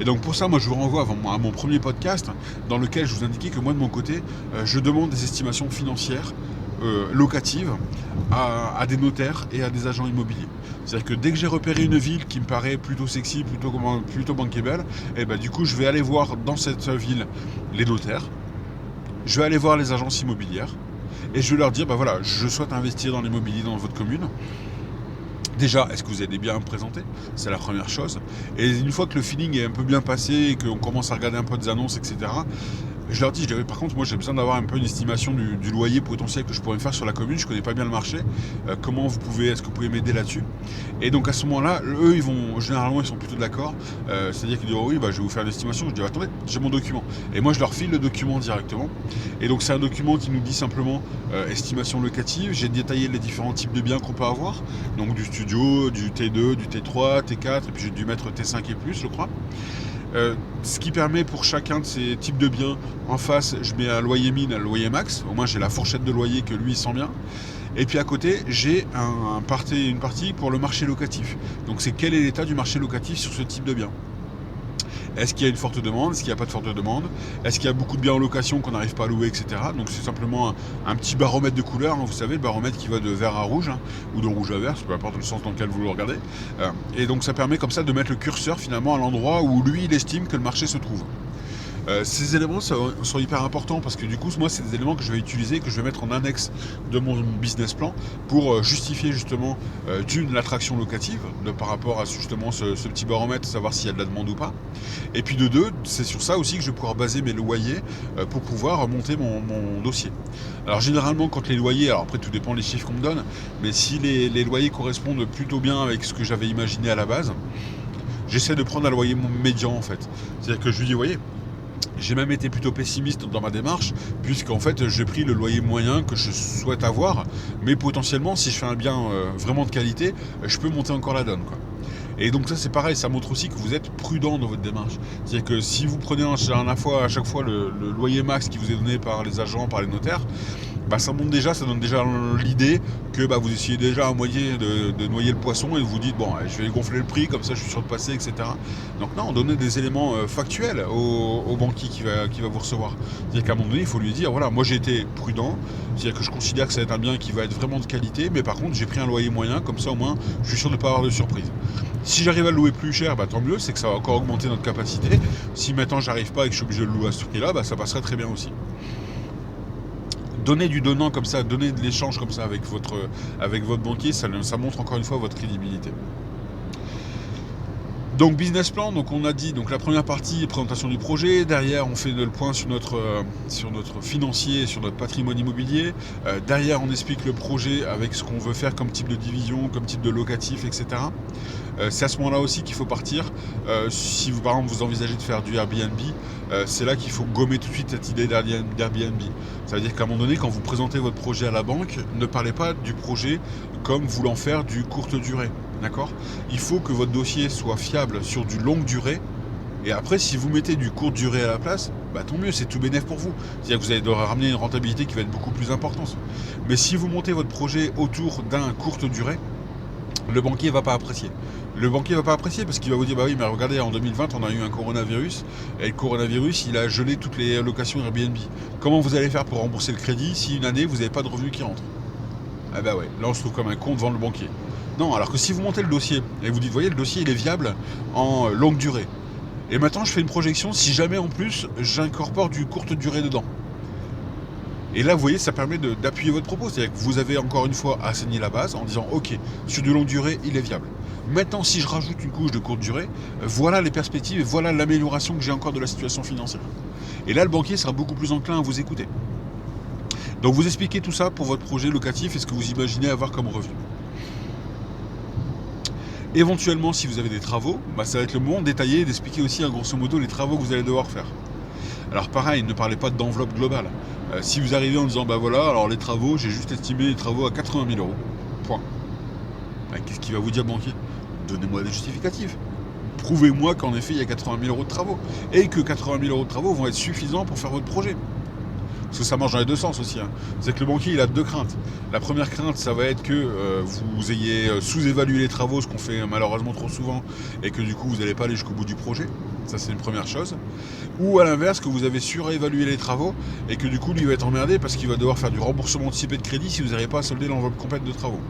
Et donc pour ça, moi je vous renvoie à mon premier podcast dans lequel je vous indiquais que moi de mon côté, je demande des estimations financières locatives à des notaires et à des agents immobiliers. C'est-à-dire que dès que j'ai repéré une ville qui me paraît plutôt sexy, plutôt bankable, et ben du coup je vais aller voir dans cette ville les notaires, je vais aller voir les agences immobilières et je vais leur dire, ben voilà, je souhaite investir dans l'immobilier dans votre commune. Déjà, est-ce que vous allez bien me présenter? C'est la première chose. Et une fois que le feeling est un peu bien passé et qu'on commence à regarder un peu des annonces, etc., je leur dis, par contre, moi j'ai besoin d'avoir un peu une estimation du loyer potentiel que je pourrais me faire sur la commune. Je connais pas bien le marché. Est-ce que vous pouvez m'aider là-dessus? Et donc à ce moment-là, eux, généralement, ils sont plutôt d'accord. C'est-à-dire qu'ils disent, oh oui, bah, je vais vous faire une estimation. Je dis, attendez, j'ai mon document. Et moi, je leur file le document directement. Et donc c'est un document qui nous dit simplement estimation locative. J'ai détaillé les différents types de biens qu'on peut avoir. Donc du studio, du T2, du T3, T4, et puis j'ai dû mettre T5 et plus, je crois. Ce qui permet pour chacun de ces types de biens, en face je mets un loyer min, un loyer max, au moins j'ai la fourchette de loyer que lui il sent bien. Et puis à côté j'ai une partie pour le marché locatif. Donc c'est quel est l'état du marché locatif sur ce type de bien. Est-ce qu'il y a une forte demande? Est-ce qu'il n'y a pas de forte demande? Est-ce qu'il y a beaucoup de biens en location qu'on n'arrive pas à louer, etc. Donc c'est simplement un petit baromètre de couleur, hein, vous savez, le baromètre qui va de vert à rouge, hein, ou de rouge à vert, peu importe le sens dans lequel vous le regardez. Et donc ça permet comme ça de mettre le curseur finalement à l'endroit où lui il estime que le marché se trouve. Ces éléments sont hyper importants parce que du coup moi c'est des éléments que je vais utiliser, que je vais mettre en annexe de mon business plan pour justifier justement d'une l'attraction locative par rapport à justement ce petit baromètre, savoir s'il y a de la demande ou pas, et puis de deux, c'est sur ça aussi que je vais pouvoir baser mes loyers pour pouvoir monter mon dossier. Alors généralement quand les loyers, alors après tout dépend des chiffres qu'on me donne, mais si les loyers correspondent plutôt bien avec ce que j'avais imaginé à la base, j'essaie de prendre un loyer médian en fait. C'est-à-dire que je lui dis, voyez, j'ai même été plutôt pessimiste dans ma démarche, puisqu'en fait j'ai pris le loyer moyen que je souhaite avoir, mais potentiellement si je fais un bien vraiment de qualité, je peux monter encore la donne, quoi. Et donc ça c'est pareil, ça montre aussi que vous êtes prudent dans votre démarche. C'est-à-dire que si vous prenez à chaque fois le loyer max qui vous est donné par les agents, par les notaires, bah ça donne déjà l'idée que bah, vous essayez déjà à moitié de noyer le poisson et vous dites bon je vais gonfler le prix comme ça je suis sûr de passer, etc. Donc non, donnez des éléments factuels au banquier qui va vous recevoir. C'est-à-dire qu'à un moment donné il faut lui dire voilà, moi j'ai été prudent, c'est-à-dire que je considère que ça va être un bien qui va être vraiment de qualité, mais par contre j'ai pris un loyer moyen, comme ça au moins je suis sûr de ne pas avoir de surprise. Si j'arrive à le louer plus cher, bah tant mieux, c'est que ça va encore augmenter notre capacité. Si maintenant j'arrive pas et que je suis obligé de le louer à ce prix-là, bah ça passerait très bien aussi. Donner du donnant comme ça, donner de l'échange comme ça avec votre banquier, ça montre encore une fois votre crédibilité. Donc business plan, donc on a dit donc la première partie présentation du projet, derrière on fait le point sur notre financier, sur notre patrimoine immobilier, derrière on explique le projet avec ce qu'on veut faire comme type de division, comme type de locatif, etc. C'est à ce moment-là aussi qu'il faut partir. Si vous par exemple vous envisagez de faire du Airbnb, c'est là qu'il faut gommer tout de suite cette idée d'Airbnb. Ça veut dire qu'à un moment donné, quand vous présentez votre projet à la banque, ne parlez pas du projet comme voulant faire du courte durée. D'accord ? Il faut que votre dossier soit fiable sur du longue durée. Et après, si vous mettez du courte durée à la place, bah tant mieux, c'est tout bénef pour vous. C'est-à-dire que vous allez devoir ramener une rentabilité qui va être beaucoup plus importante. Mais si vous montez votre projet autour d'un courte durée, le banquier ne va pas apprécier. Le banquier va pas apprécier parce qu'il va vous dire bah oui mais regardez en 2020 on a eu un coronavirus et le coronavirus il a gelé toutes les locations Airbnb. Comment vous allez faire pour rembourser le crédit si une année vous n'avez pas de revenus qui rentrent? Ah bah ouais, là on se trouve comme un con devant le banquier. Non, alors que si vous montez le dossier et vous dites voyez le dossier il est viable en longue durée. Et maintenant je fais une projection si jamais en plus j'incorpore du courte durée dedans. Et là, vous voyez, ça permet d'appuyer votre propos. C'est-à-dire que vous avez encore une fois assaini la base en disant, ok, sur de longue durée, il est viable. Maintenant, si je rajoute une couche de courte durée, voilà les perspectives et voilà l'amélioration que j'ai encore de la situation financière. Et là, le banquier sera beaucoup plus enclin à vous écouter. Donc vous expliquez tout ça pour votre projet locatif et ce que vous imaginez avoir comme revenu. Éventuellement, si vous avez des travaux, ça va être le moment de détailler et d'expliquer aussi, grosso modo, les travaux que vous allez devoir faire. Alors pareil, ne parlez pas d'enveloppe globale. Si vous arrivez en disant, voilà, alors les travaux, j'ai juste estimé les travaux à 80 000 euros. Point. Qu'est-ce qu'il va vous dire, banquier? Donnez-moi des justificatifs. Prouvez-moi qu'en effet, il y a 80 000 euros de travaux. Et que 80 000 euros de travaux vont être suffisants pour faire votre projet. Parce que ça marche dans les deux sens aussi. C'est que le banquier, il a deux craintes. La première crainte, ça va être que vous ayez sous-évalué les travaux, ce qu'on fait malheureusement trop souvent, et que du coup, vous n'allez pas aller jusqu'au bout du projet. Ça, c'est une première chose. Ou à l'inverse, que vous avez surévalué les travaux, et que du coup, lui va être emmerdé parce qu'il va devoir faire du remboursement anticipé de crédit si vous n'arrivez pas à solder l'enveloppe complète de travaux.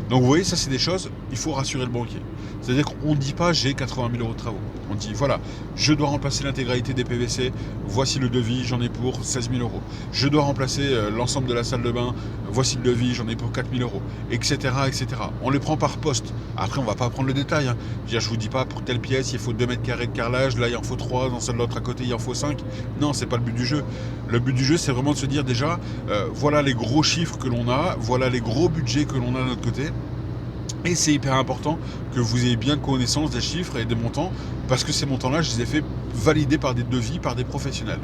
Donc vous voyez, ça c'est des choses, il faut rassurer le banquier. C'est-à-dire qu'on ne dit pas j'ai 80 000 euros de travaux. On dit voilà, je dois remplacer l'intégralité des PVC, voici le devis, j'en ai pour 16 000 euros. Je dois remplacer l'ensemble de la salle de bain, voici le devis, j'en ai pour 4 000 euros, etc., etc. On les prend par poste. Après, on ne va pas prendre le détail. Je ne vous dis pas pour telle pièce, il faut 2 mètres carrés de carrelage, là il en faut 3, dans celle de l'autre à côté, il en faut 5. Non, c'est pas le but du jeu. Le but du jeu, c'est vraiment de se dire déjà, voilà les gros chiffres que l'on a, voilà les gros budgets que l'on a de notre côté. Et c'est hyper important que vous ayez bien connaissance des chiffres et des montants, parce que ces montants-là, je les ai fait valider par des devis, par des professionnels.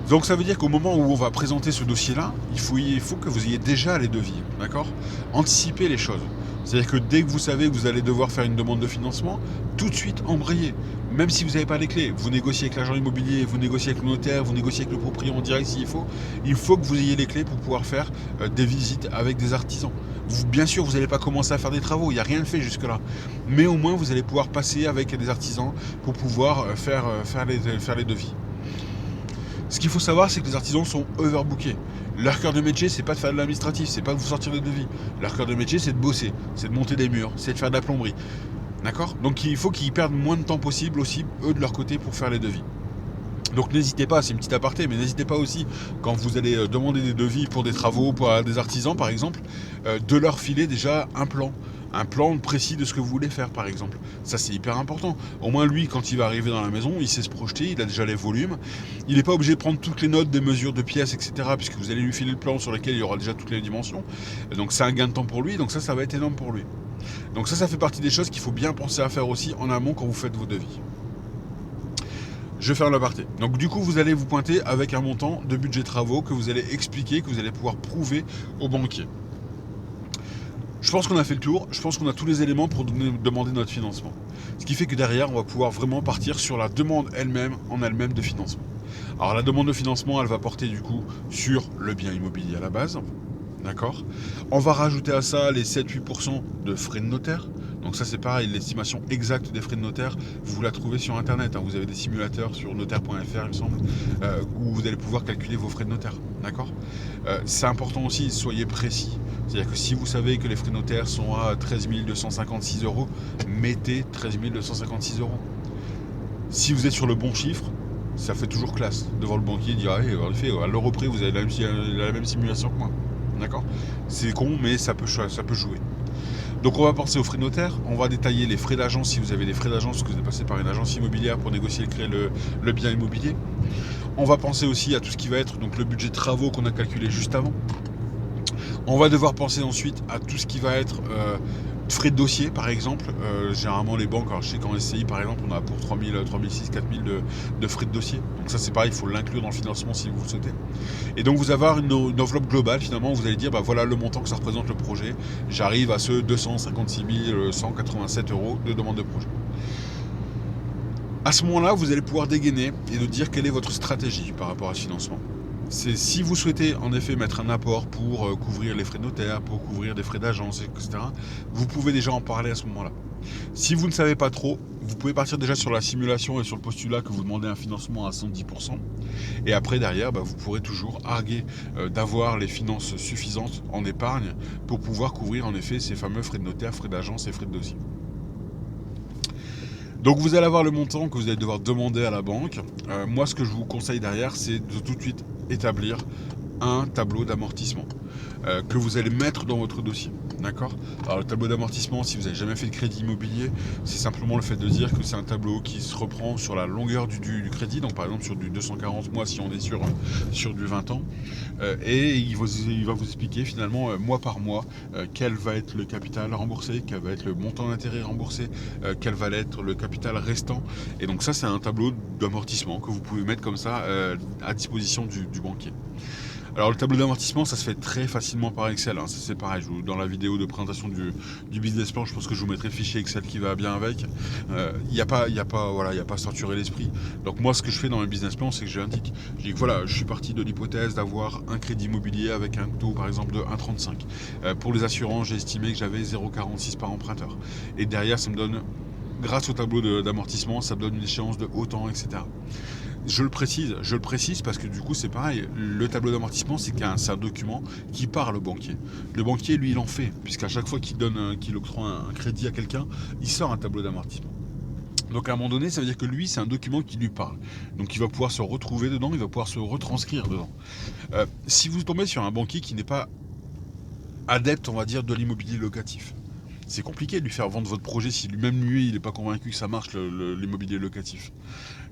Donc ça veut dire qu'au moment où on va présenter ce dossier-là, il faut que vous ayez déjà les devis, d'accord? Anticipez les choses. C'est-à-dire que dès que vous savez que vous allez devoir faire une demande de financement, tout de suite embrayez. Même si vous n'avez pas les clés, vous négociez avec l'agent immobilier, vous négociez avec le notaire, vous négociez avec le propriétaire en direct s'il faut. Il faut que vous ayez les clés pour pouvoir faire des visites avec des artisans. Bien sûr, vous n'allez pas commencer à faire des travaux, il n'y a rien de fait jusque-là. Mais au moins, vous allez pouvoir passer avec des artisans pour pouvoir faire les devis. Ce qu'il faut savoir, c'est que les artisans sont overbookés. Leur cœur de métier, c'est pas de faire de l'administratif, c'est pas de vous sortir des devis. Leur cœur de métier, c'est de bosser, c'est de monter des murs, c'est de faire de la plomberie. D'accord? Donc il faut qu'ils perdent moins de temps possible aussi, eux de leur côté, pour faire les devis. Donc n'hésitez pas, c'est une petite aparté, mais n'hésitez pas aussi, quand vous allez demander des devis pour des travaux, pour des artisans par exemple, de leur filer déjà un plan précis de ce que vous voulez faire par exemple. Ça c'est hyper important. Au moins lui, quand il va arriver dans la maison, il sait se projeter, il a déjà les volumes. Il n'est pas obligé de prendre toutes les notes des mesures de pièces, etc. puisque vous allez lui filer le plan sur lequel il y aura déjà toutes les dimensions. Donc c'est un gain de temps pour lui, donc ça va être énorme pour lui. Donc ça fait partie des choses qu'il faut bien penser à faire aussi en amont quand vous faites vos devis. Je ferme l'aparté. Donc du coup, vous allez vous pointer avec un montant de budget travaux que vous allez expliquer, que vous allez pouvoir prouver au banquier. Je pense qu'on a fait le tour, je pense qu'on a tous les éléments pour demander notre financement. Ce qui fait que derrière, on va pouvoir vraiment partir sur la demande elle-même de financement. Alors la demande de financement, elle va porter du coup sur le bien immobilier à la base. D'accord. On va rajouter à ça les 7-8% de frais de notaire. Donc ça c'est pareil, l'estimation exacte des frais de notaire, vous la trouvez sur internet. Vous avez des simulateurs sur notaire.fr il me semble, où vous allez pouvoir calculer vos frais de notaire. D'accord. C'est important aussi, soyez précis. C'est-à-dire que si vous savez que les frais de notaire sont à 13 256 euros, mettez 13 256 euros. Si vous êtes sur le bon chiffre, ça fait toujours classe. Devant le banquier, dire en effet, à l'euro près, vous avez la même simulation que moi. D'accord. C'est con, mais ça peut jouer. Donc on va penser aux frais de notaire, on va détailler les frais d'agence si vous avez des frais d'agence, que vous êtes passé par une agence immobilière pour négocier le bien immobilier. On va penser aussi à tout ce qui va être donc le budget de travaux qu'on a calculé juste avant. On va devoir penser ensuite à tout ce qui va être frais de dossier par exemple. Généralement les banques, alors je sais qu'en SCI par exemple on a pour 3 000, 6 000, 4 000 de frais de dossier. Donc ça c'est pareil, il faut l'inclure dans le financement si vous le souhaitez. Et donc vous avez une enveloppe globale finalement, vous allez dire voilà le montant que ça représente le projet. J'arrive à ce 256 187 euros de demande de projet. À ce moment-là, vous allez pouvoir dégainer et de dire quelle est votre stratégie par rapport à ce financement. C'est si vous souhaitez en effet mettre un apport pour couvrir les frais de notaire, pour couvrir des frais d'agence, etc., vous pouvez déjà en parler à ce moment-là. Si vous ne savez pas trop, vous pouvez partir déjà sur la simulation et sur le postulat que vous demandez un financement à 110%. Et après, derrière, vous pourrez toujours arguer d'avoir les finances suffisantes en épargne pour pouvoir couvrir en effet ces fameux frais de notaire, frais d'agence et frais de dossier. Donc vous allez avoir le montant que vous allez devoir demander à la banque. Moi, ce que je vous conseille derrière, c'est de tout de suite établir un tableau d'amortissement que vous allez mettre dans votre dossier. D'accord? Alors le tableau d'amortissement, si vous n'avez jamais fait de crédit immobilier, c'est simplement le fait de dire que c'est un tableau qui se reprend sur la longueur du crédit, donc par exemple sur du 240 mois si on est sur du 20 ans, et il va vous expliquer finalement mois par mois quel va être le capital remboursé, quel va être le montant d'intérêt remboursé, quel va être le capital restant. Et donc ça, c'est un tableau d'amortissement que vous pouvez mettre comme ça à disposition du banquier. Alors le tableau d'amortissement, ça se fait très facilement par Excel, hein. Ça, c'est pareil, dans la vidéo de présentation du business plan, je pense que je vous mettrai le fichier Excel qui va bien avec. Il n'y a pas à se torturer l'esprit. Donc moi, ce que je fais dans mes business plans, c'est que j'indique, je dis que voilà, je suis parti de l'hypothèse d'avoir un crédit immobilier avec un taux par exemple de 1,35. Pour les assurances, j'ai estimé que j'avais 0,46 par emprunteur. Et derrière, ça me donne, grâce au tableau d'amortissement, ça me donne une échéance de autant, etc. Je le précise parce que du coup c'est pareil, le tableau d'amortissement c'est un document qui parle au banquier. Le banquier lui il en fait, puisqu'à chaque fois qu'il octroie un crédit à quelqu'un, il sort un tableau d'amortissement. Donc à un moment donné, ça veut dire que lui, c'est un document qui lui parle. Donc il va pouvoir se retrouver dedans, il va pouvoir se retranscrire dedans. Si vous tombez sur un banquier qui n'est pas adepte, on va dire, de l'immobilier locatif, c'est compliqué de lui faire vendre votre projet si lui-même il n'est pas convaincu que ça marche l'immobilier locatif.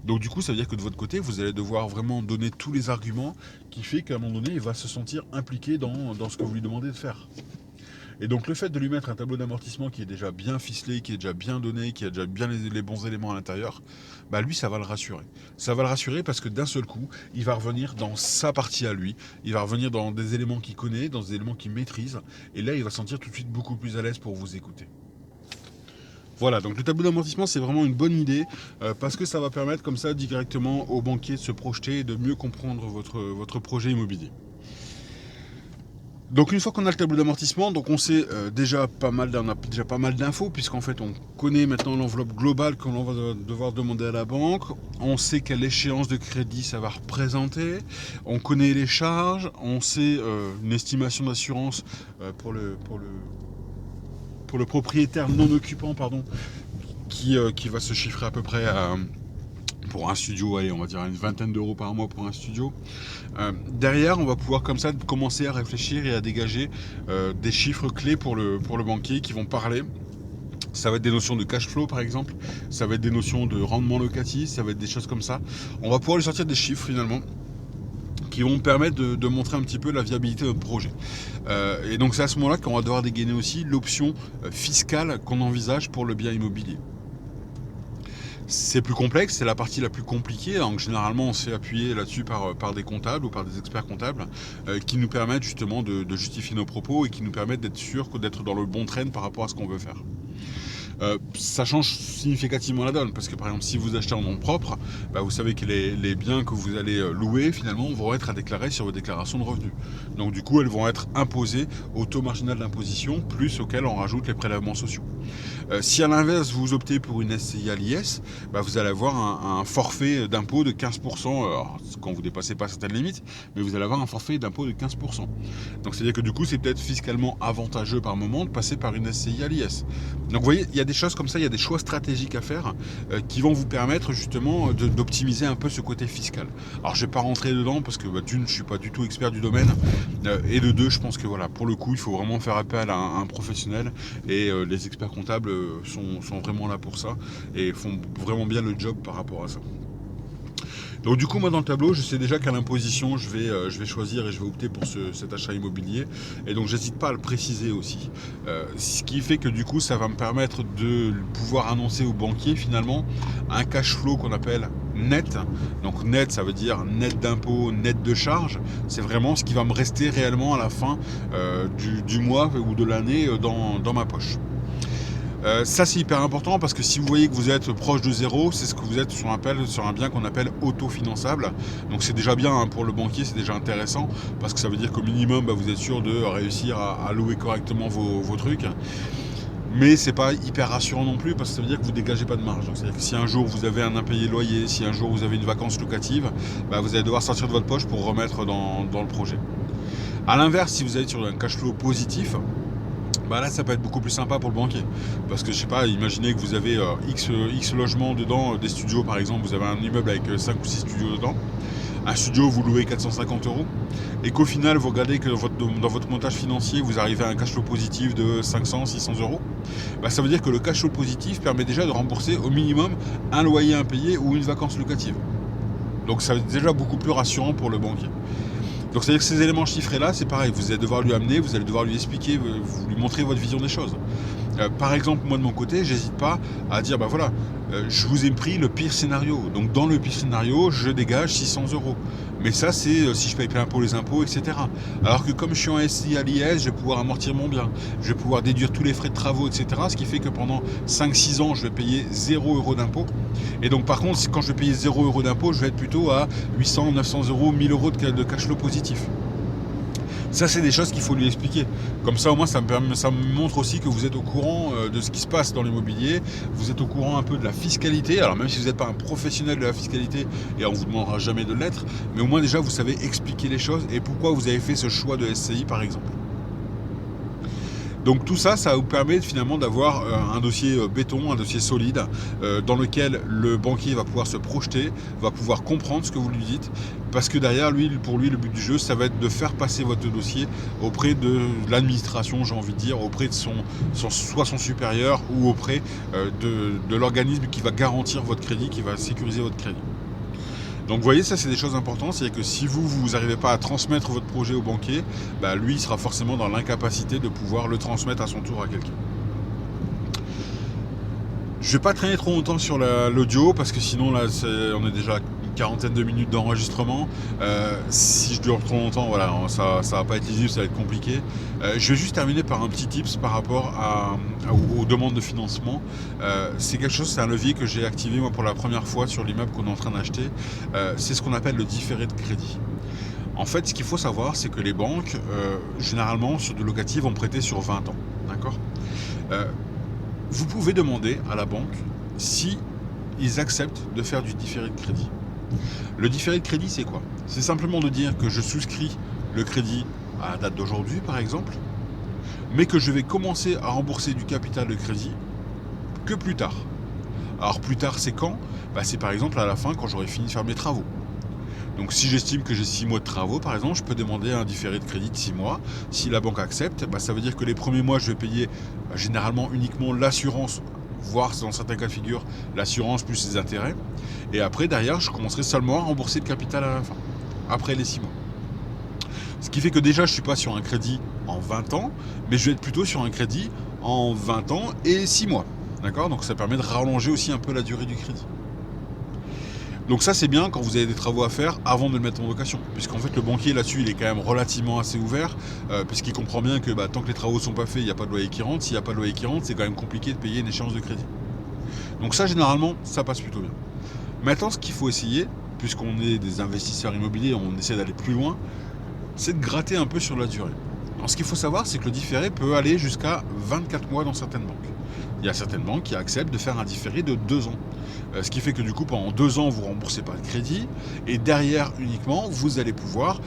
Donc du coup, ça veut dire que de votre côté, vous allez devoir vraiment donner tous les arguments qui fait qu'à un moment donné, il va se sentir impliqué dans ce que vous lui demandez de faire. Et donc le fait de lui mettre un tableau d'amortissement qui est déjà bien ficelé, qui est déjà bien donné, qui a déjà bien les bons éléments à l'intérieur, bah lui ça va le rassurer. Ça va le rassurer parce que d'un seul coup, il va revenir dans sa partie à lui, il va revenir dans des éléments qu'il connaît, dans des éléments qu'il maîtrise, et là il va se sentir tout de suite beaucoup plus à l'aise pour vous écouter. Voilà, donc le tableau d'amortissement c'est vraiment une bonne idée parce que ça va permettre comme ça directement au banquier de se projeter et de mieux comprendre votre projet immobilier. Donc une fois qu'on a le tableau d'amortissement, donc on sait on a déjà pas mal d'infos puisqu'en fait on connaît maintenant l'enveloppe globale qu'on va devoir demander à la banque, on sait quelle échéance de crédit ça va représenter, on connaît les charges, on sait une estimation d'assurance pour le propriétaire non occupant qui va se chiffrer à peu près pour un studio, allez, on va dire une vingtaine d'euros par mois pour un studio. Derrière, on va pouvoir comme ça commencer à réfléchir et à dégager des chiffres clés pour le banquier qui vont parler. Ça va être des notions de cash flow par exemple, ça va être des notions de rendement locatif, ça va être des choses comme ça. On va pouvoir lui sortir des chiffres finalement qui vont permettre de montrer un petit peu la viabilité de notre projet. Et donc c'est à ce moment-là qu'on va devoir dégainer aussi l'option fiscale qu'on envisage pour le bien immobilier. C'est plus complexe, c'est la partie la plus compliquée, donc généralement on se fait appuyer là-dessus par des comptables ou par des experts comptables qui nous permettent justement de justifier nos propos et qui nous permettent d'être sûrs d'être dans le bon train par rapport à ce qu'on veut faire. Ça change significativement la donne parce que par exemple si vous achetez en nom propre, bah, vous savez que les biens que vous allez louer finalement vont être à déclarer sur vos déclarations de revenus. Donc du coup elles vont être imposées au taux marginal d'imposition plus auquel on rajoute les prélèvements sociaux. Si à l'inverse vous optez pour une SCI à l'IS, bah, vous allez avoir un forfait d'impôt de 15%, alors, quand vous ne dépassez pas certaines limites, mais vous allez avoir un forfait d'impôt de 15%. Donc c'est à dire que du coup c'est peut-être fiscalement avantageux par moment de passer par une SCI à l'IS. Donc vous voyez, il y a des choses comme ça, il y a des choix stratégiques à faire qui vont vous permettre justement d'optimiser un peu ce côté fiscal. Alors je ne vais pas rentrer dedans parce que d'une, je ne suis pas du tout expert du domaine, et de deux, je pense que voilà, pour le coup, il faut vraiment faire appel à un professionnel, et les experts comptables sont vraiment là pour ça et font vraiment bien le job par rapport à ça. Donc du coup moi dans le tableau je sais déjà qu'à l'imposition je vais choisir et je vais opter pour cet achat immobilier, et donc j'hésite pas à le préciser aussi, ce qui fait que du coup ça va me permettre de pouvoir annoncer au banquier finalement un cash flow qu'on appelle net. Donc net ça veut dire net d'impôts, net de charges, c'est vraiment ce qui va me rester réellement à la fin du mois ou de l'année dans ma poche. Ça c'est hyper important parce que si vous voyez que vous êtes proche de zéro, c'est ce que vous êtes sur un bien qu'on appelle autofinançable. Donc c'est déjà bien pour le banquier, c'est déjà intéressant parce que ça veut dire qu'au minimum vous êtes sûr de réussir à louer correctement vos trucs. Mais c'est pas hyper rassurant non plus parce que ça veut dire que vous dégagez pas de marge. C'est-à-dire que si un jour vous avez un impayé loyer, si un jour vous avez une vacance locative, vous allez devoir sortir de votre poche pour remettre dans le projet. A l'inverse, si vous êtes sur un cash flow positif, bah là ça peut être beaucoup plus sympa pour le banquier. Parce que je sais pas, imaginez que vous avez X logements dedans, des studios par exemple, vous avez un immeuble avec 5 ou 6 studios dedans. Un studio, vous louez 450 euros, et qu'au final, vous regardez que dans votre montage financier, vous arrivez à un cash flow positif de 500, 600 euros, bah, ça veut dire que le cash flow positif permet déjà de rembourser au minimum un loyer impayé ou une vacance locative. Donc ça va être déjà beaucoup plus rassurant pour le banquier. Donc c'est-à-dire que ces éléments chiffrés-là, c'est pareil, vous allez devoir lui amener, vous allez devoir lui expliquer, vous lui montrer votre vision des choses. Par exemple, moi de mon côté, j'hésite pas à dire, bah voilà, je vous ai pris le pire scénario. Donc dans le pire scénario, je dégage 600 euros. Mais ça, c'est si je paye plein impôt les impôts, etc. Alors que comme je suis en SI à l'IS, je vais pouvoir amortir mon bien. Je vais pouvoir déduire tous les frais de travaux, etc. Ce qui fait que pendant 5-6 ans, je vais payer 0 euros d'impôt. Et donc par contre, quand je vais payer 0 euros d'impôt, je vais être plutôt à 800, 900 euros, 1000 euros de cash flow positif. Ça, c'est des choses qu'il faut lui expliquer. Comme ça, au moins, ça me montre aussi que vous êtes au courant de ce qui se passe dans l'immobilier. Vous êtes au courant un peu de la fiscalité. Alors, même si vous n'êtes pas un professionnel de la fiscalité, et on ne vous demandera jamais de l'être, mais au moins, déjà, vous savez expliquer les choses et pourquoi vous avez fait ce choix de SCI, par exemple. Donc tout ça, ça vous permet finalement d'avoir un dossier béton, un dossier solide, dans lequel le banquier va pouvoir se projeter, va pouvoir comprendre ce que vous lui dites, parce que derrière, pour lui, le but du jeu, ça va être de faire passer votre dossier auprès de l'administration, j'ai envie de dire, auprès de soit son supérieur ou auprès de l'organisme qui va garantir votre crédit, qui va sécuriser votre crédit. Donc vous voyez, ça c'est des choses importantes, c'est-à-dire que si vous n'arrivez pas à transmettre votre projet au banquier, bah, lui il sera forcément dans l'incapacité de pouvoir le transmettre à son tour à quelqu'un. Je vais pas traîner trop longtemps sur l'audio parce que sinon là on est déjà à une quarantaine de minutes d'enregistrement. Si je dure trop longtemps, voilà, ça va pas être lisible, ça va être compliqué. Je vais juste terminer par un petit tips par rapport aux demandes de financement. C'est quelque chose, c'est un levier que j'ai activé moi pour la première fois sur l'immeuble qu'on est en train d'acheter. C'est ce qu'on appelle le différé de crédit. En fait, ce qu'il faut savoir, c'est que les banques, généralement, sur du locatif, vont prêter sur 20 ans. D'accord ? Vous pouvez demander à la banque si ils acceptent de faire du différé de crédit. Le différé de crédit, c'est quoi ? C'est simplement de dire que je souscris le crédit à la date d'aujourd'hui, par exemple, mais que je vais commencer à rembourser du capital de crédit que plus tard. Alors plus tard, c'est quand ? C'est par exemple à la fin, quand j'aurai fini de faire mes travaux. Donc si j'estime que j'ai 6 mois de travaux, par exemple, je peux demander un différé de crédit de 6 mois. Si la banque accepte, ça veut dire que les premiers mois, je vais payer généralement uniquement l'assurance, voire dans certains cas de figure, l'assurance plus les intérêts. Et après, derrière, je commencerai seulement à rembourser le capital à la fin, après les 6 mois. Ce qui fait que déjà, je ne suis pas sur un crédit en 20 ans, mais je vais être plutôt sur un crédit en 20 ans et 6 mois. D'accord ? Donc ça permet de rallonger aussi un peu la durée du crédit. Donc ça c'est bien quand vous avez des travaux à faire avant de le mettre en location, puisqu'en fait le banquier là-dessus il est quand même relativement assez ouvert, puisqu'il comprend bien que tant que les travaux ne sont pas faits, il n'y a pas de loyer qui rentre. S'il n'y a pas de loyer qui rentre, c'est quand même compliqué de payer une échéance de crédit. Donc ça généralement ça passe plutôt bien. Maintenant ce qu'il faut essayer, puisqu'on est des investisseurs immobiliers, on essaie d'aller plus loin, c'est de gratter un peu sur la durée. Alors ce qu'il faut savoir, c'est que le différé peut aller jusqu'à 24 mois dans certaines banques. Il y a certaines banques qui acceptent de faire un différé de 2 ans. Ce qui fait que du coup, pendant 2 ans, vous ne remboursez pas le crédit. Et derrière, uniquement, vous allez pouvoir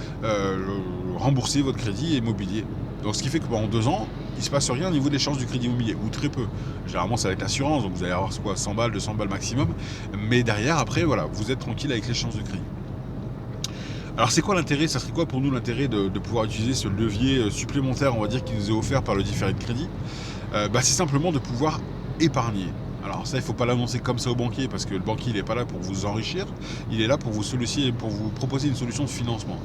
rembourser votre crédit immobilier. Donc ce qui fait que pendant 2 ans, il ne se passe rien au niveau de l'échéance du crédit immobilier, ou très peu. Généralement, ça va être l'assurance, donc vous allez avoir 100 balles, 200 balles maximum. Mais derrière, après, voilà, vous êtes tranquille avec l'échéance de crédit. Alors c'est quoi l'intérêt ? Ça serait quoi pour nous l'intérêt de pouvoir utiliser ce levier supplémentaire, on va dire, qui nous est offert par le différé de crédit ? C'est simplement de pouvoir épargner. Alors ça, il ne faut pas l'annoncer comme ça au banquier, parce que le banquier, il n'est pas là pour vous enrichir, il est là pour vous proposer une solution de financement.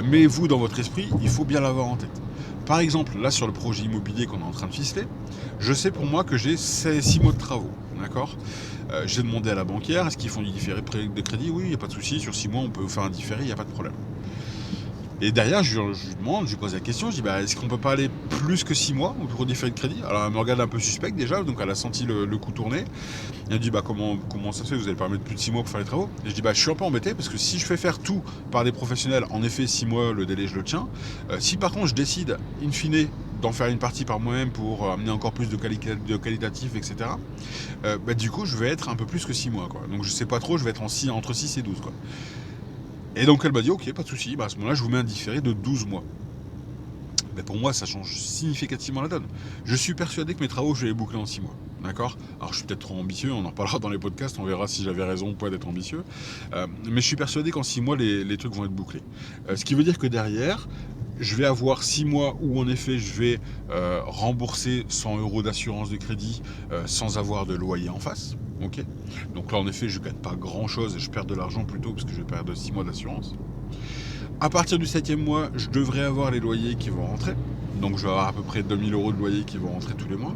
Mais vous, dans votre esprit, il faut bien l'avoir en tête. Par exemple, là, sur le projet immobilier qu'on est en train de ficeler, je sais pour moi que j'ai 6 mois de travaux, d'accord ? J'ai demandé à la banquière, est-ce qu'ils font du différé de crédit ? Oui, il n'y a pas de souci, sur 6 mois, on peut faire un différé, il n'y a pas de problème. Et derrière, je lui pose la question, je dis est-ce qu'on peut pas aller plus que 6 mois pour différer de crédit ? Alors elle me regarde un peu suspecte déjà, donc elle a senti le coup tourner. Elle me dit comment ça se fait, vous allez pas mettre plus de 6 mois pour faire les travaux ? Et je dis je suis un peu embêté parce que si je fais faire tout par des professionnels, en effet 6 mois le délai je le tiens. Si par contre je décide in fine d'en faire une partie par moi-même pour amener encore plus de qualitatif, etc. Du coup je vais être un peu plus que 6 mois quoi. Donc je sais pas trop, je vais être entre 6 et 12 quoi. Et donc elle m'a dit ok, pas de souci, à ce moment-là je vous mets un différé de 12 mois. Mais pour moi, ça change significativement la donne. Je suis persuadé que mes travaux, je vais les boucler en 6 mois. D'accord? Alors, je suis peut-être trop ambitieux, on en parlera dans les podcasts, on verra si j'avais raison ou pas d'être ambitieux. Mais je suis persuadé qu'en 6 mois, les trucs vont être bouclés. Ce qui veut dire que derrière, je vais avoir 6 mois où, en effet, je vais rembourser 100 euros d'assurance de crédit sans avoir de loyer en face. Ok? Donc là, en effet, je ne gagne pas grand-chose et je perds de l'argent plutôt parce que je vais perdre 6 mois d'assurance. À partir du 7e mois, je devrais avoir les loyers qui vont rentrer. Donc je vais avoir à peu près 2000 euros de loyer qui vont rentrer tous les mois.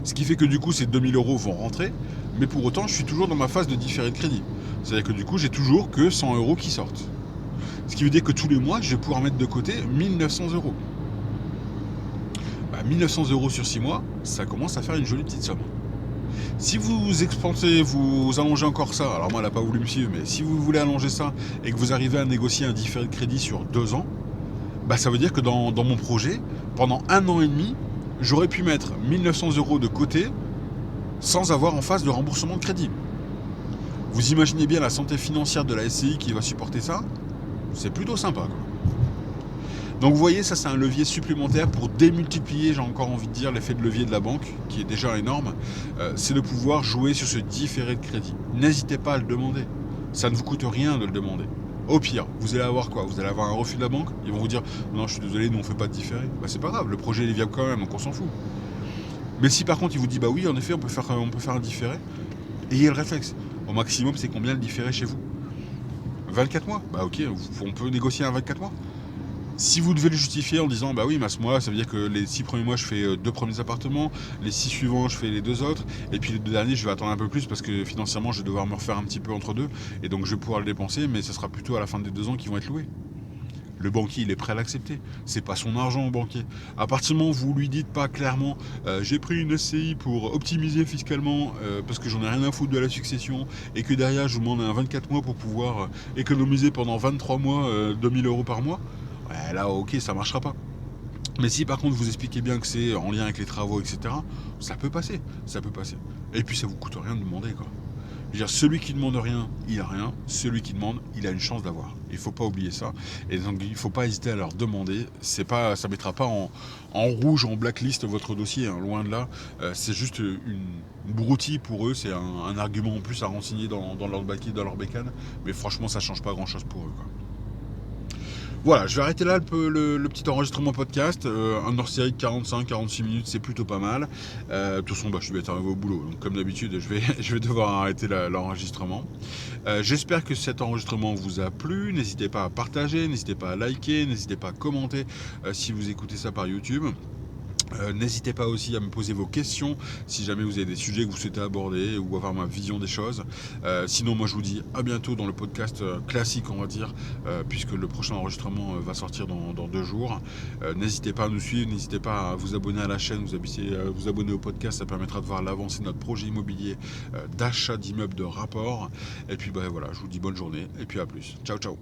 Ce qui fait que du coup, ces 2000 euros vont rentrer. Mais pour autant, je suis toujours dans ma phase de différé de crédit. C'est-à-dire que du coup, j'ai toujours que 100 euros qui sortent. Ce qui veut dire que tous les mois, je vais pouvoir mettre de côté 1900 euros. 1900 euros sur 6 mois, ça commence à faire une jolie petite somme. Si vous expensez, vous allongez encore ça, alors moi elle n'a pas voulu me suivre, mais si vous voulez allonger ça et que vous arrivez à négocier un différé de crédit sur 2 ans, ça veut dire que dans mon projet, pendant 1 an et demi, j'aurais pu mettre 1900 euros de côté sans avoir en face de remboursement de crédit. Vous imaginez bien la santé financière de la SCI qui va supporter ça? C'est plutôt sympa, quoi. Donc vous voyez, ça c'est un levier supplémentaire pour démultiplier, j'ai encore envie de dire, l'effet de levier de la banque, qui est déjà énorme, c'est de pouvoir jouer sur ce différé de crédit. N'hésitez pas à le demander, ça ne vous coûte rien de le demander. Au pire, vous allez avoir quoi? Vous allez avoir un refus de la banque, ils vont vous dire « Non, je suis désolé, nous on fait pas de différé ». C'est pas grave, le projet il est viable quand même, donc on s'en fout. Mais si par contre il vous dit « Bah oui, en effet, on peut faire un différé », ayez le réflexe. Au maximum, c'est combien le différé chez vous? 24 mois? Ok, on peut négocier un 24 mois. Si vous devez le justifier en disant bah oui, mais ce mois, ça veut dire que les 6 premiers mois, je fais 2 premiers appartements, les 6 suivants, je fais les 2 autres, et puis les 2 derniers, je vais attendre un peu plus parce que financièrement, je vais devoir me refaire un petit peu entre deux, et donc je vais pouvoir le dépenser, mais ce sera plutôt à la fin des 2 ans qui vont être loués. Le banquier, il est prêt à l'accepter. C'est pas son argent au banquier. À partir du moment où vous lui dites pas clairement j'ai pris une SCI pour optimiser fiscalement parce que j'en ai rien à foutre de la succession et que derrière je vous demande un 24 mois pour pouvoir économiser pendant 23 mois 2000 euros par mois, ouais, là ok, ça marchera pas. Mais si par contre vous expliquez bien que c'est en lien avec les travaux, etc., ça peut passer, ça peut passer. Et puis ça vous coûte rien de demander, quoi. Je veux dire, celui qui ne demande rien, il a rien. Celui qui demande, il a une chance d'avoir. Il ne faut pas oublier ça. Et donc, il ne faut pas hésiter à leur demander. Ça ne mettra pas en rouge, en blacklist votre dossier, hein, loin de là. C'est juste une broutille pour eux. C'est un argument en plus à renseigner dans leur baquet, dans leur bécane. Mais franchement, ça ne change pas grand-chose pour eux, quoi. Voilà, je vais arrêter là le petit enregistrement podcast. Un hors-série de 45-46 minutes, c'est plutôt pas mal. De toute façon, je vais être arrivé au boulot. Donc, comme d'habitude, je vais devoir arrêter l'enregistrement. J'espère que cet enregistrement vous a plu. N'hésitez pas à partager, n'hésitez pas à liker, n'hésitez pas à commenter si vous écoutez ça par YouTube. N'hésitez pas aussi à me poser vos questions si jamais vous avez des sujets que vous souhaitez aborder ou avoir ma vision des choses. Sinon, moi je vous dis à bientôt dans le podcast classique, on va dire, puisque le prochain enregistrement va sortir dans 2 jours. N'hésitez pas à nous suivre, n'hésitez pas à vous abonner à la chaîne, vous abonner au podcast, ça permettra de voir l'avancée de notre projet immobilier d'achat d'immeubles de rapport. Et puis voilà, je vous dis bonne journée et puis à plus. Ciao ciao.